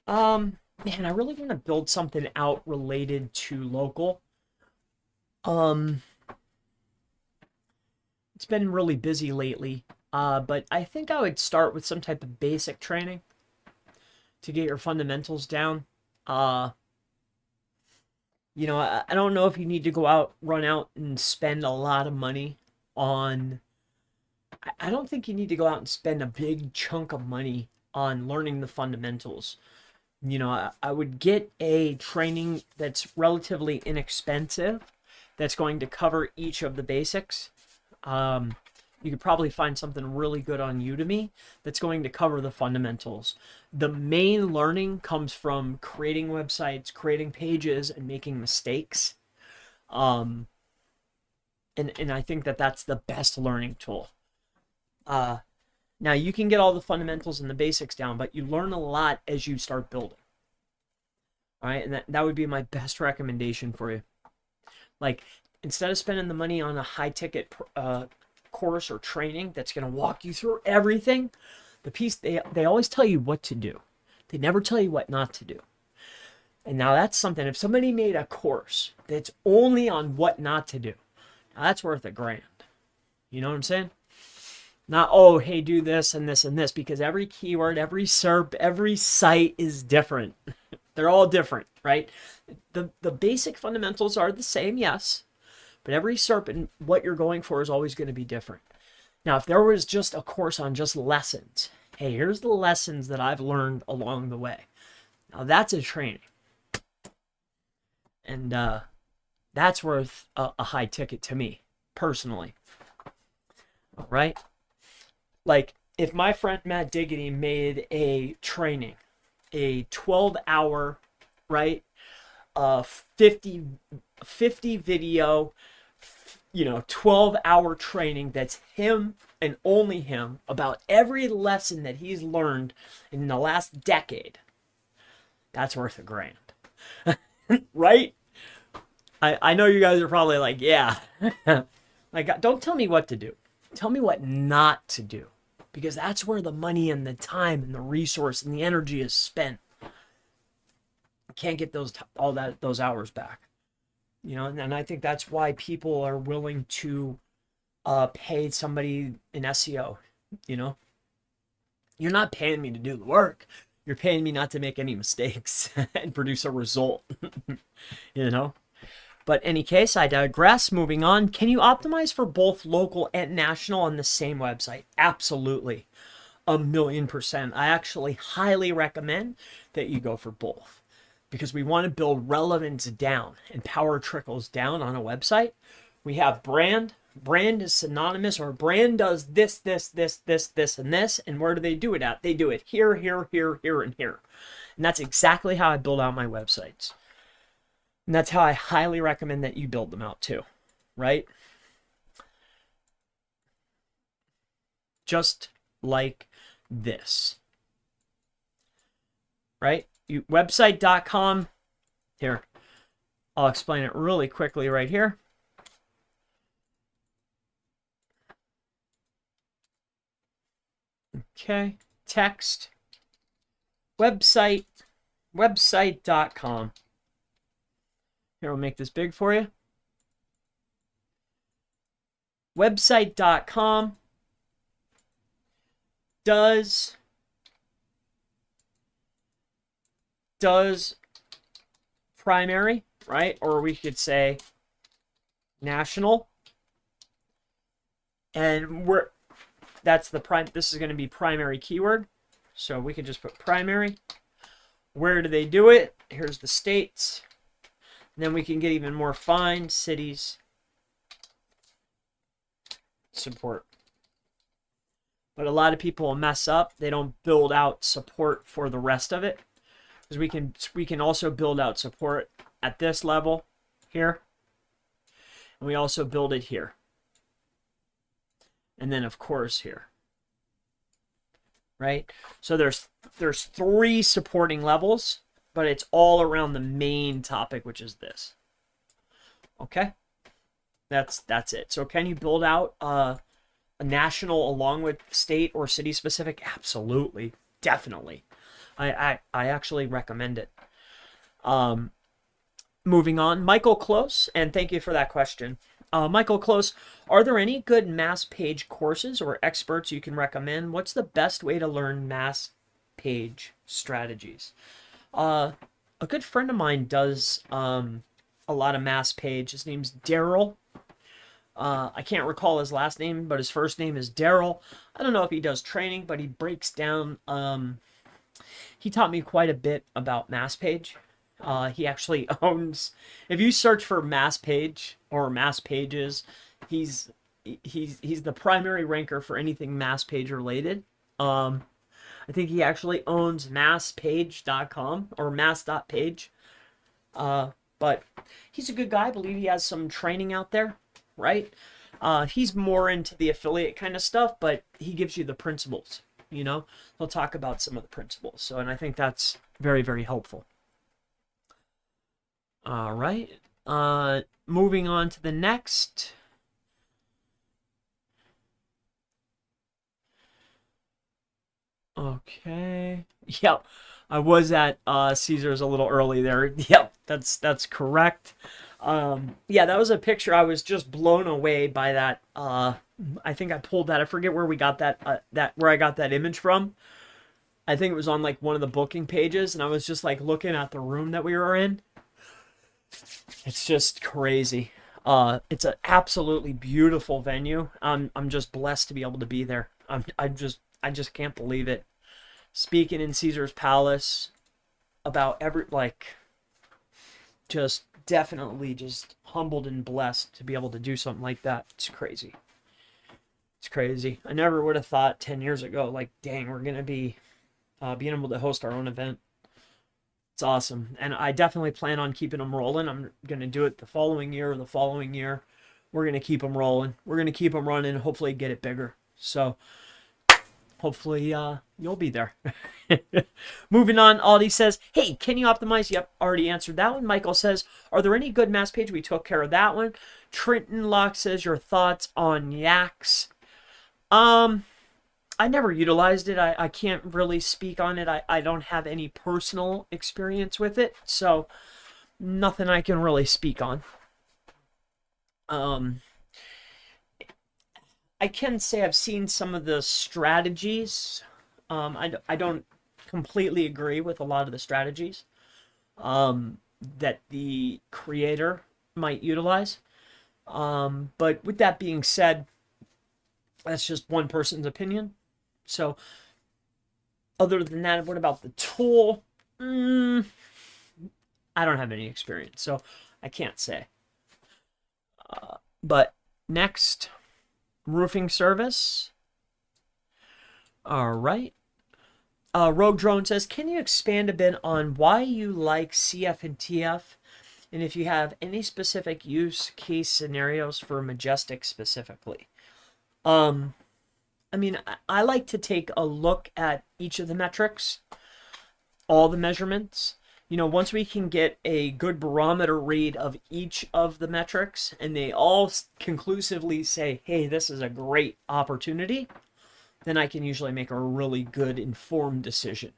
Man, I really want to build something out related to local. It's been really busy lately. But I think I would start with some type of basic training to get your fundamentals down. You know, I don't know if you need to run out and spend a lot of money on... I don't think you need to go out and spend a big chunk of money on learning the fundamentals. You know, I would get a training that's relatively inexpensive, that's going to cover each of the basics. You could probably find something really good on Udemy that's going to cover the fundamentals. The main learning comes from creating websites, creating pages, and making mistakes. And I think that's the best learning tool. Now, you can get all the fundamentals and the basics down, but you learn a lot as you start building. All right, and that would be my best recommendation for you. Like, instead of spending the money on a high-ticket course or training that's going to walk you through everything, they always tell you what to do. They never tell you what not to do. And now that's something, if somebody made a course that's only on what not to do, now that's worth $1,000. You know what I'm saying? Not, oh, hey, do this and this and this, because every keyword, every SERP, every site is different. They're all different, right? The basic fundamentals are the same, yes, but every SERP and what you're going for is always going to be different. Now, if there was just a course on just lessons, hey, here's the lessons that I've learned along the way. Now, that's a training. And that's worth a high ticket to me, personally. All right? Like, if my friend Matt Diggity made a training, a 12-hour, right, 50 video, 12-hour training that's him and only him about every lesson that he's learned in the last decade, that's worth $1,000. Right? I know you guys are probably like, yeah. Like, don't tell me what to do. Tell me what not to do. Because that's where the money and the time and the resource and the energy is spent. You can't get those hours back. And I think that's why people are willing to pay somebody in SEO. You're not paying me to do the work. You're paying me not to make any mistakes and produce a result. But in any case, I digress. Moving on. Can you optimize for both local and national on the same website? Absolutely. 1,000,000%. I actually highly recommend that you go for both, because we want to build relevance down and power trickles down on a website. We have brand. Brand is synonymous, or brand does this, this, this, this, this, and this. And where do they do it at? They do it here, here, here, here, and here. And that's exactly how I build out my websites. And that's how I highly recommend that you build them out too, right? Just like this, right? Website.com, here, I'll explain it really quickly right here. Okay, text, website.com. Here, we'll make this big for you. Website.com does primary, right? Or we could say national. And that's the prime. This is going to be primary keyword. So we could just put primary. Where do they do it? Here's the states. And then we can get even more fine. Cities. Support. But a lot of people will mess up. They don't build out support for the rest of it. Because we can also build out support at this level here. And we also build it here. And then of course here. Right? So there's 3 supporting levels, but it's all around the main topic, which is this. Okay? That's it. So can you build out a national along with state or city specific? Absolutely. Definitely. I actually recommend it. Moving on, Michael Close, and thank you for that question. Michael Close, are there any good mass page courses or experts you can recommend? What's the best way to learn mass page strategies? A good friend of mine does a lot of mass page. His name's Daryl. I can't recall his last name, but his first name is Daryl. I don't know if he does training, but he breaks down. He taught me quite a bit about mass page. He actually owns. If you search for mass page or mass pages, he's the primary ranker for anything mass page related. I think he actually owns masspage.com or mass.page. But he's a good guy. I believe he has some training out there, right? He's more into the affiliate kind of stuff, but he gives you the principles, He'll talk about some of the principles. So, and I think that's very, very helpful. All right. Moving on to the next. Okay. Yep. I was at Caesars a little early there. Yep, that's correct. Yeah, that was a picture. I was just blown away by that. I think I pulled that. I forget where we got that where I got that image from. I think it was on like one of the booking pages, and I was just like looking at the room that we were in. It's just crazy. It's an absolutely beautiful venue. I'm just blessed to be able to be there. I just can't believe it. Speaking in Caesar's Palace about just definitely just humbled and blessed to be able to do something like that. It's crazy. It's crazy. I never would have thought 10 years ago, like, dang, we're going to be being able to host our own event. It's awesome. And I definitely plan on keeping them rolling. I'm going to do it the following year or the following year. we're going to keep them rolling. We're going to keep them running and hopefully get it bigger. So hopefully you'll be there. Moving on, Aldi says, hey, can you optimize? Yep, already answered that one. Michael says, are there any good mass page? We took care of that one. Trenton Locke says, your thoughts on Yaks? I never utilized it. I can't really speak on it. I don't have any personal experience with it, so nothing I can really speak on. I can say I've seen some of the strategies. I don't completely agree with a lot of the strategies that the creator might utilize. But with that being said, that's just one person's opinion. So other than that, what about the tool? I don't have any experience, so I can't say. But next, roofing service. All right. Rogue Drone says, can you expand a bit on why you like CF and TF? And if you have any specific use case scenarios for Majestic specifically? I mean, I like to take a look at each of the metrics, all the measurements. You know, once we can get a good barometer read of each of the metrics and they all conclusively say, hey, this is a great opportunity, then I can usually make a really good informed decision.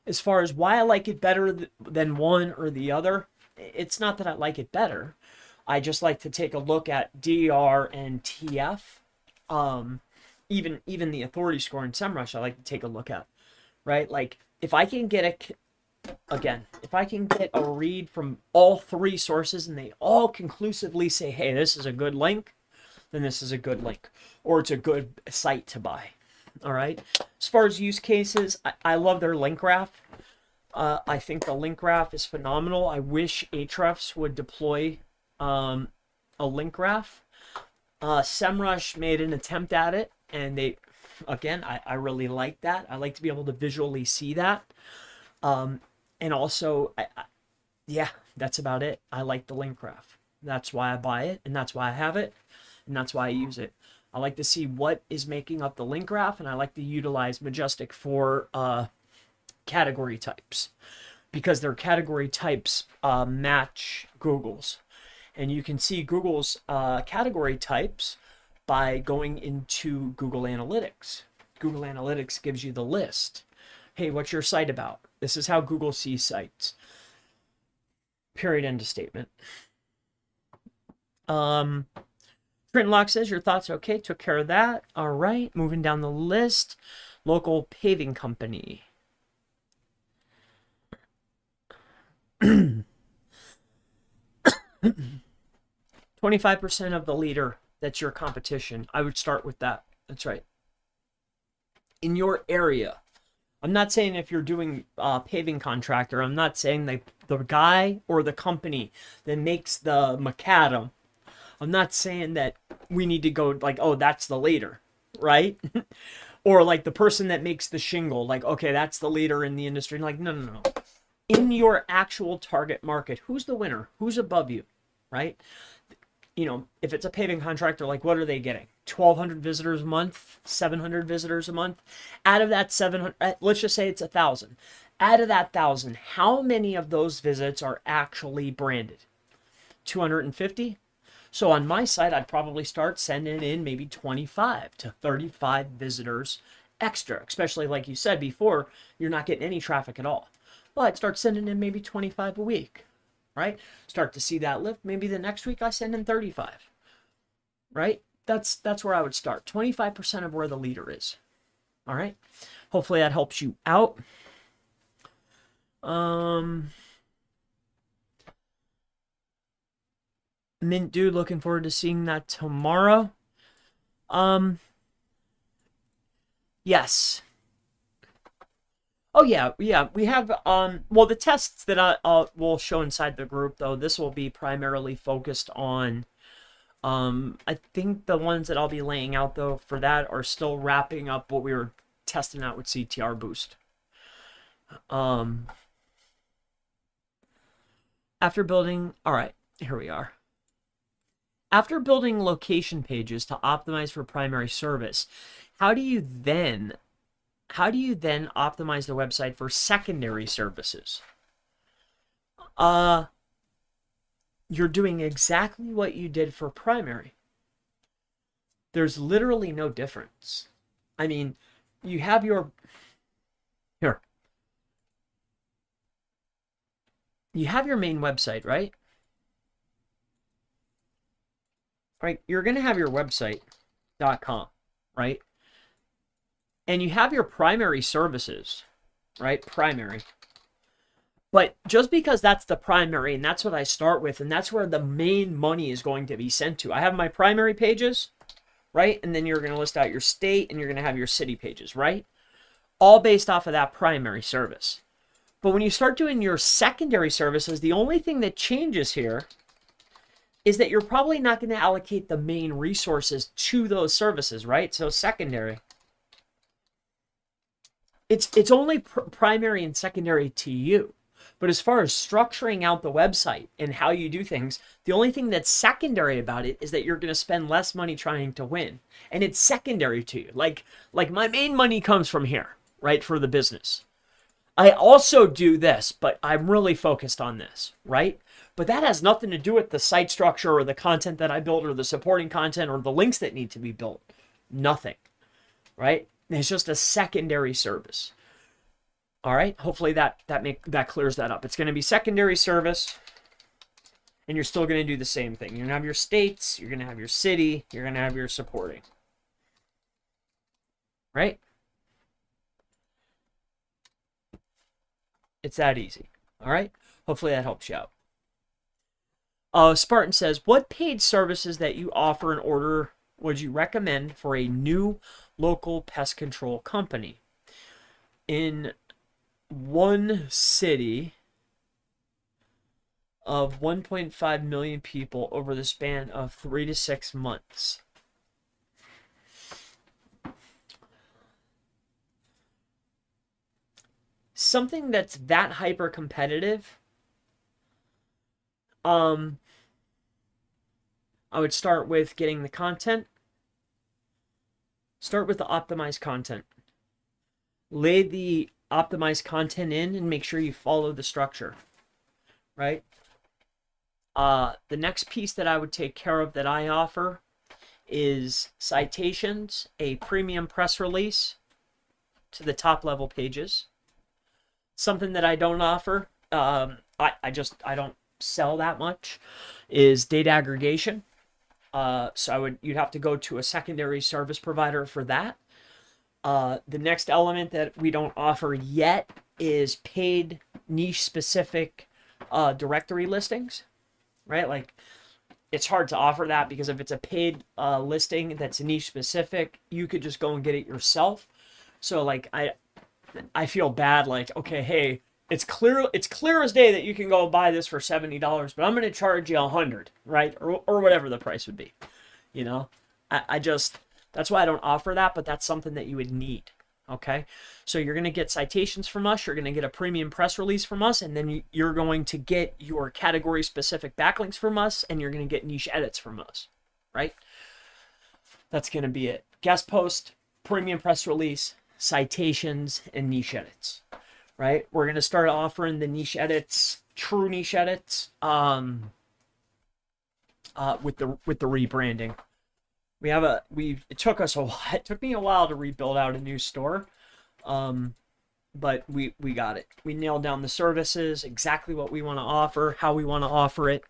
As far as why I like it better than one or the other, it's not that I like it better. I just like to take a look at DR and TF. Even the authority score in SEMrush I like to take a look at, right? Like if I can get if I can get a read from all three sources and they all conclusively say, hey, this is a good link, then this is a good link, or it's a good site to buy. All right. As far as use cases, I love their link graph. I think the link graph is phenomenal. I wish Ahrefs would deploy a link graph. SEMrush made an attempt at it, and I really like that. I like to be able to visually see that. And also, yeah, that's about it. I like the link graph. That's why I buy it, and that's why I have it, and that's why I use it. I like to see what is making up the link graph, and I like to utilize Majestic for category types, because their category types match Google's. And you can see Google's category types by going into Google Analytics. Google Analytics gives you the list. Hey, what's your site about? This is how Google sees sites. Period, end of statement. Trenton Locke says, your thoughts? Okay, took care of that. All right, moving down the list. Local paving company. 25% of the leader, that's your competition. I would start with that. That's right. In your area. I'm not saying if you're doing paving contractor, I'm not saying the guy or the company that makes the macadam. I'm not saying that we need to go like, oh, that's the leader, right? Or like the person that makes the shingle, like, okay, that's the leader in the industry. Like, no. In your actual target market, who's the winner? Who's above you, right? You know, if it's a paving contractor, like what are they getting? 1,200 visitors a month, 700 visitors a month. Out of that 700, let's just say it's 1,000. Out of that 1,000, how many of those visits are actually branded? 250? So on my site, I'd probably start sending in maybe 25 to 35 visitors extra, especially like you said before, you're not getting any traffic at all. Well, I'd start sending in maybe 25 a week, right? Start to see that lift. Maybe the next week I send in 35, right? That's where I would start. 25% of where the leader is. All right. Hopefully that helps you out. Mint Dude, looking forward to seeing that tomorrow. Yes. Oh yeah, we have well, the tests that I will show inside the group, though, this will be primarily focused on I think the ones that I'll be laying out though for that are still wrapping up what we were testing out with CTR boost. After building, all right, here we are. After building location pages to optimize for primary service, how do you then optimize the website for secondary services? You're doing exactly what you did for primary. There's literally no difference. I mean, you have your you have your main website, right? Right, you're going to have your website.com, right? And you have your primary services, right? Primary. But just because that's the primary and that's what I start with and that's where the main money is going to be sent to. I have my primary pages, right? And then you're going to list out your state and you're going to have your city pages, right? All based off of that primary service. But when you start doing your secondary services, the only thing that changes here is that you're probably not going to allocate the main resources to those services, right? So secondary. It's only primary and secondary to you. But as far as structuring out the website and how you do things, the only thing that's secondary about it is that you're going to spend less money trying to win. And it's secondary to you. Like my main money comes from here, right, for the business. I also do this, but I'm really focused on this, right? But that has nothing to do with the site structure or the content that I build or the supporting content or the links that need to be built. Nothing, right? It's just a secondary service. All right, hopefully that clears that up. It's going to be secondary service, and you're still going to do the same thing. You're going to have your states, you're going to have your city, you're going to have your supporting. Right? It's that easy. All right, hopefully that helps you out. Spartan says, what paid services that you offer in order would you recommend for a new local pest control company? In one city of 1.5 million people over the span of 3 to 6 months. Something that's that hyper competitive, I would start with getting the content. Start with the optimized content. Lay the optimized content in and make sure you follow the structure, right? The next piece that I would take care of that I offer is citations, a premium press release to the top level pages. Something that I don't offer, I don't sell that much, is data aggregation. So you'd have to go to a secondary service provider for that. The next element that we don't offer yet is paid niche specific directory listings, right? Like it's hard to offer that because if it's a paid listing that's niche specific, you could just go and get it yourself. So like I feel bad, like, okay, hey, it's clear as day that you can go buy this for $70, but I'm going to charge you $100, right? Or whatever the price would be, you know? That's why I don't offer that, but that's something that you would need, okay? So you're going to get citations from us, you're going to get a premium press release from us, and then you're going to get your category-specific backlinks from us, and you're going to get niche edits from us, right? That's going to be it. Guest post, premium press release, citations, and niche edits, right? We're going to start offering the niche edits, true niche edits, with the rebranding. It took us a while. It took me a while to rebuild out a new store, but we got it. We nailed down the services, exactly what we want to offer, how we want to offer it.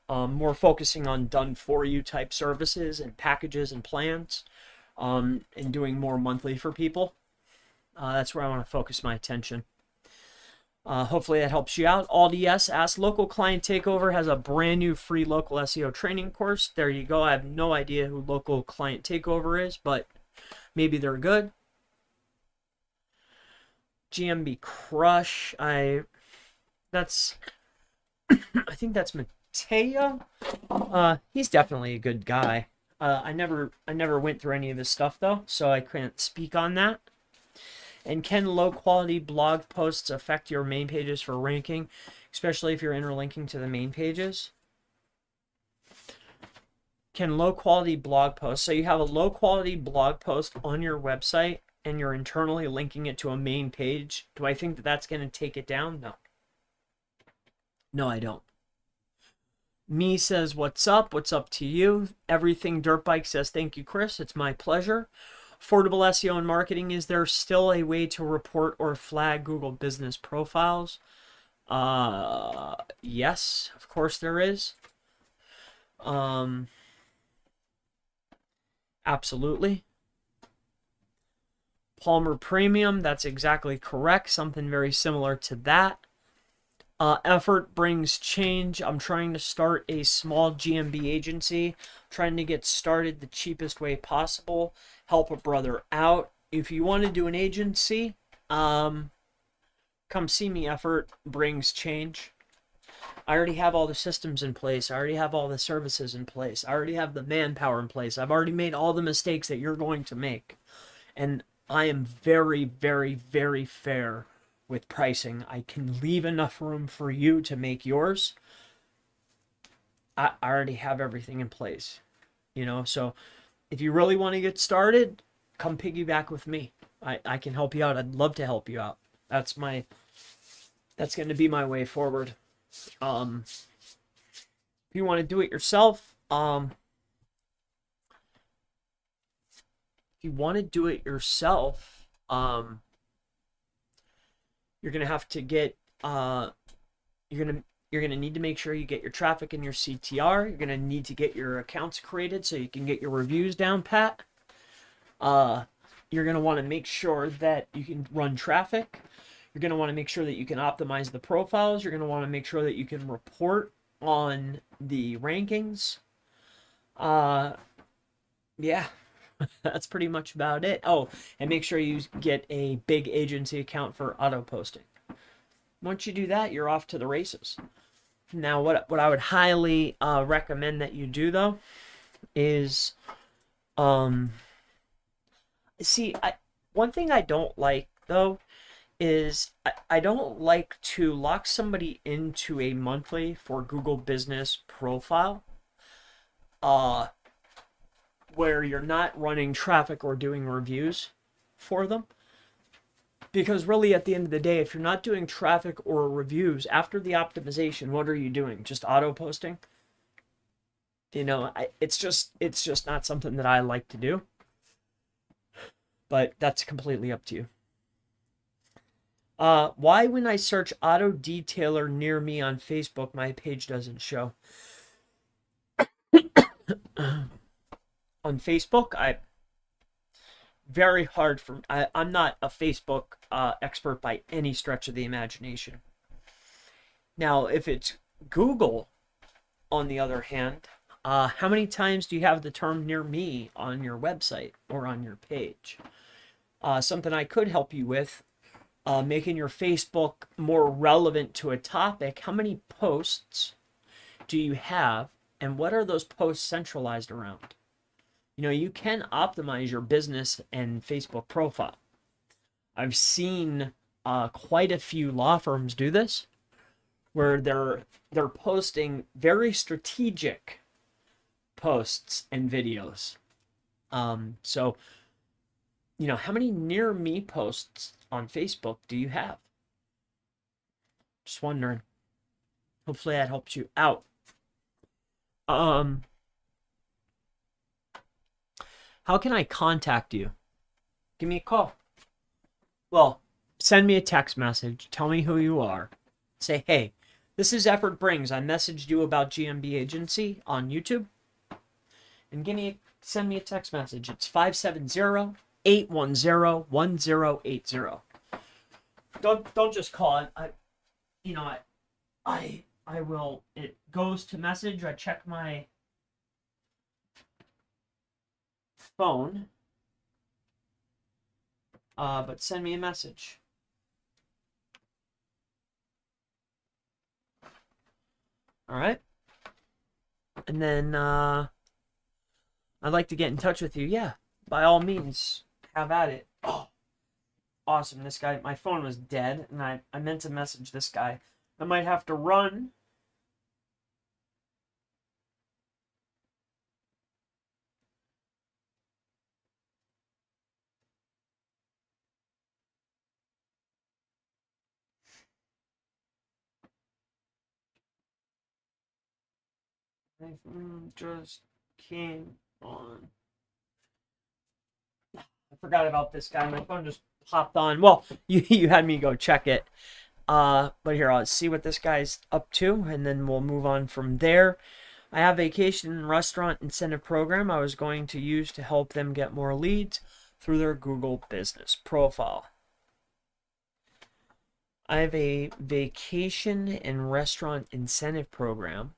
More focusing on done for you type services and packages and plans, and doing more monthly for people. That's where I want to focus my attention. Hopefully that helps you out. AldiS asks, Local Client Takeover has a brand new free local SEO training course. There you go. I have no idea who Local Client Takeover is, but maybe they're good. GMB Crush, I think that's Mateo. He's definitely a good guy. I never went through any of his stuff though, so I can't speak on that. And can low quality blog posts affect your main pages for ranking, especially if you're interlinking to the main pages? Can low quality blog posts, so you have a low quality blog post on your website and you're internally linking it to a main page, do I think that that's going to take it down? No. No, I don't. Me says, what's up? What's up to you? Everything Dirt Bike says, thank you, Chris. It's my pleasure. Affordable SEO and marketing, is there still a way to report or flag Google business profiles? Yes, of course there is. Absolutely. Palmer Premium, that's exactly correct. Something very similar to that. Effort brings change. I'm trying to start a small GMB agency, trying to get started the cheapest way possible, help a brother out. If you want to do an agency, come see me. Effort brings change. I already have all the systems in place. I already have all the services in place. I already have the manpower in place. I've already made all the mistakes that you're going to make. And I am very, very, very fair with pricing. I can leave enough room for you to make yours. I already have everything in place, you know. So if you really want to get started, come piggyback with me. I can help you out. I'd love to help you out. That's going to be my way forward. If you want to do it yourself, you're going to have to get, you're going to need to make sure you get your traffic and your CTR. You're going to need to get your accounts created so you can get your reviews down pat. You're going to want to make sure that you can run traffic. You're going to want to make sure that you can optimize the profiles. You're going to want to make sure that you can report on the rankings. Yeah. That's pretty much about it. Oh, and make sure you get a big agency account for auto posting. Once you do that, you're off to the races. Now, what I would highly recommend that you do, though, is, one thing I don't like, though, is I don't like to lock somebody into a monthly for Google Business profile, where you're not running traffic or doing reviews for them. Because really, at the end of the day, if you're not doing traffic or reviews after the optimization, what are you doing? Just auto posting? You know, it's just not something that I like to do. But that's completely up to you. Why when I search auto detailer near me on Facebook, my page doesn't show? On Facebook, I'm not a Facebook expert by any stretch of the imagination. Now, if it's Google, on the other hand, how many times do you have the term near me on your website or on your page? Something I could help you with, making your Facebook more relevant to a topic. How many posts do you have, and what are those posts centralized around? You know, you can optimize your business and Facebook profile. I've seen quite a few law firms do this, where they're posting very strategic posts and videos. So, you know, how many near me posts on Facebook do you have? Just wondering. Hopefully that helps you out. How can I contact you? Give me a call. Well, send me a text message. Tell me who you are. Say, hey, this is Effort Brings. I messaged you about GMB Agency on YouTube. And send me a text message. It's 570-810-1080. Don't just call it. I will. It goes to message. I check my phone. But send me a message. All right. And then I'd like to get in touch with you. Yeah, by all means, have at it. Oh, awesome. This guy, my phone was dead, and I meant to message this guy. I might have to run. My phone just came on. I forgot about this guy. My phone just popped on. Well, you had me go check it. But here, I'll see what this guy's up to, and then we'll move on from there. I have a vacation and restaurant incentive program I was going to use to help them get more leads through their Google business profile. I have a vacation and restaurant incentive program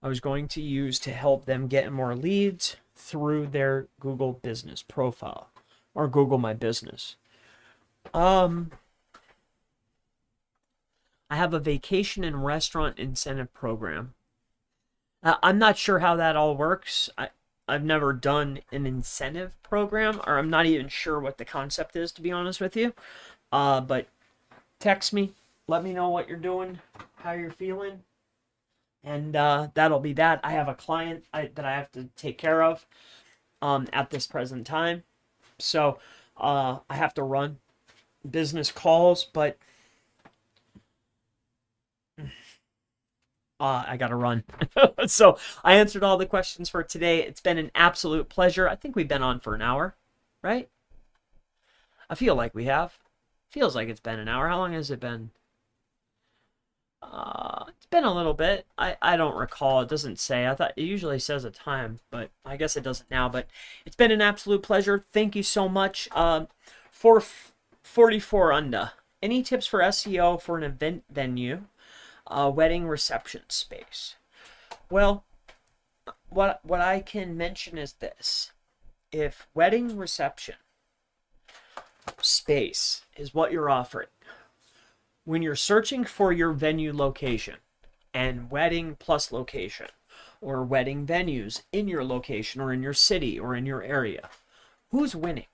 I was going to use to help them get more leads through their Google business profile or Google My Business. I have a vacation and restaurant incentive program. I'm not sure how that all works. I've never done an incentive program, or I'm not even sure what the concept is, to be honest with you. But text me, let me know what you're doing, how you're feeling, and that'll be that. I have a client that I have to take care of at this present time, so I have to run business calls, but I gotta run. So I answered all the questions for today. It's been an absolute pleasure. I think we've been on for an hour, right? I feel like we have. Feels like it's been an hour. How long has it been? It's been a little bit. I don't recall. It doesn't say. I thought it usually says a time, but I guess it doesn't now. But it's been an absolute pleasure. Thank you so much. For 44 under. Any tips for SEO for an event venue, wedding reception space? Well, what I can mention is this: if wedding reception space is what you're offering, when you're searching for your venue location and wedding plus location or wedding venues in your location or in your city or in your area, who's winning?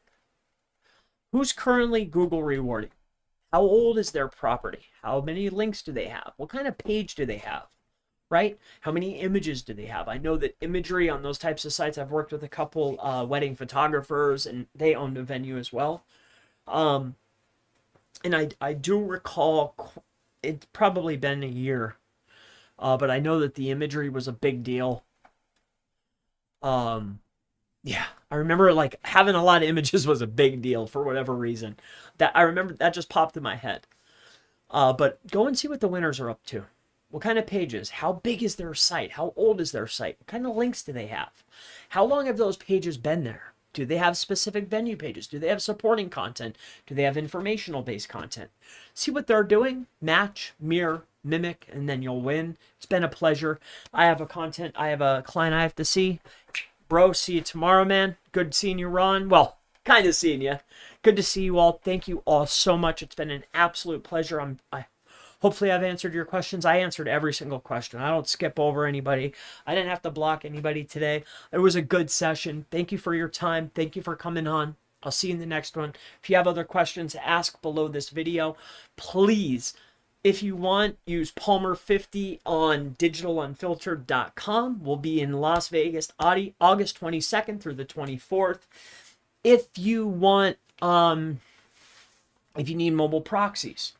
Who's currently Google rewarding? How old is their property? How many links do they have? What kind of page do they have? Right? How many images do they have? I know that imagery on those types of sites, I've worked with a couple wedding photographers, and they owned a venue as well. And I do recall, it's probably been a year, but I know that the imagery was a big deal. Yeah, I remember like having a lot of images was a big deal for whatever reason. That I remember that just popped in my head. But go and see what the winners are up to. What kind of pages? How big is their site? How old is their site? What kind of links do they have? How long have those pages been there? Do they have specific venue pages? Do they have supporting content? Do they have informational based content? See what they're doing, match, mirror, mimic, and then you'll win. It's been a pleasure. I have a client I have to see. Bro, see you tomorrow, man. Good seeing you, Ron. Well, kind of seeing you. Good to see you all. Thank you all so much. It's been an absolute pleasure. Hopefully I've answered your questions. I answered every single question. I don't skip over anybody. I didn't have to block anybody today. It was a good session. Thank you for your time. Thank you for coming on. I'll see you in the next one. If you have other questions, ask below this video. Please, if you want, use Palmer50 on digitalunfiltered.com. We'll be in Las Vegas, August 22nd through the 24th. If you want, if you need mobile proxies,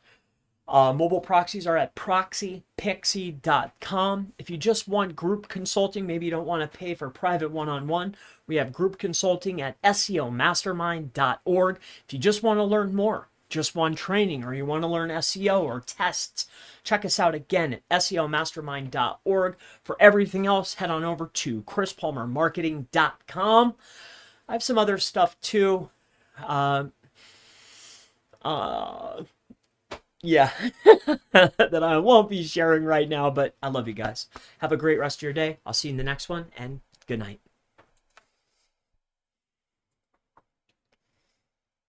mobile proxies are at proxypixie.com. If you just want group consulting, maybe you don't want to pay for private one-on-one, we have group consulting at SEOmastermind.org. If you just want to learn more, just want training, or you want to learn SEO or tests, check us out again at SEOmastermind.org. For everything else, head on over to chrispalmermarketing.com. I have some other stuff too. Yeah, that I won't be sharing right now, but I love you guys. Have a great rest of your day. I'll see you in the next one, and good night.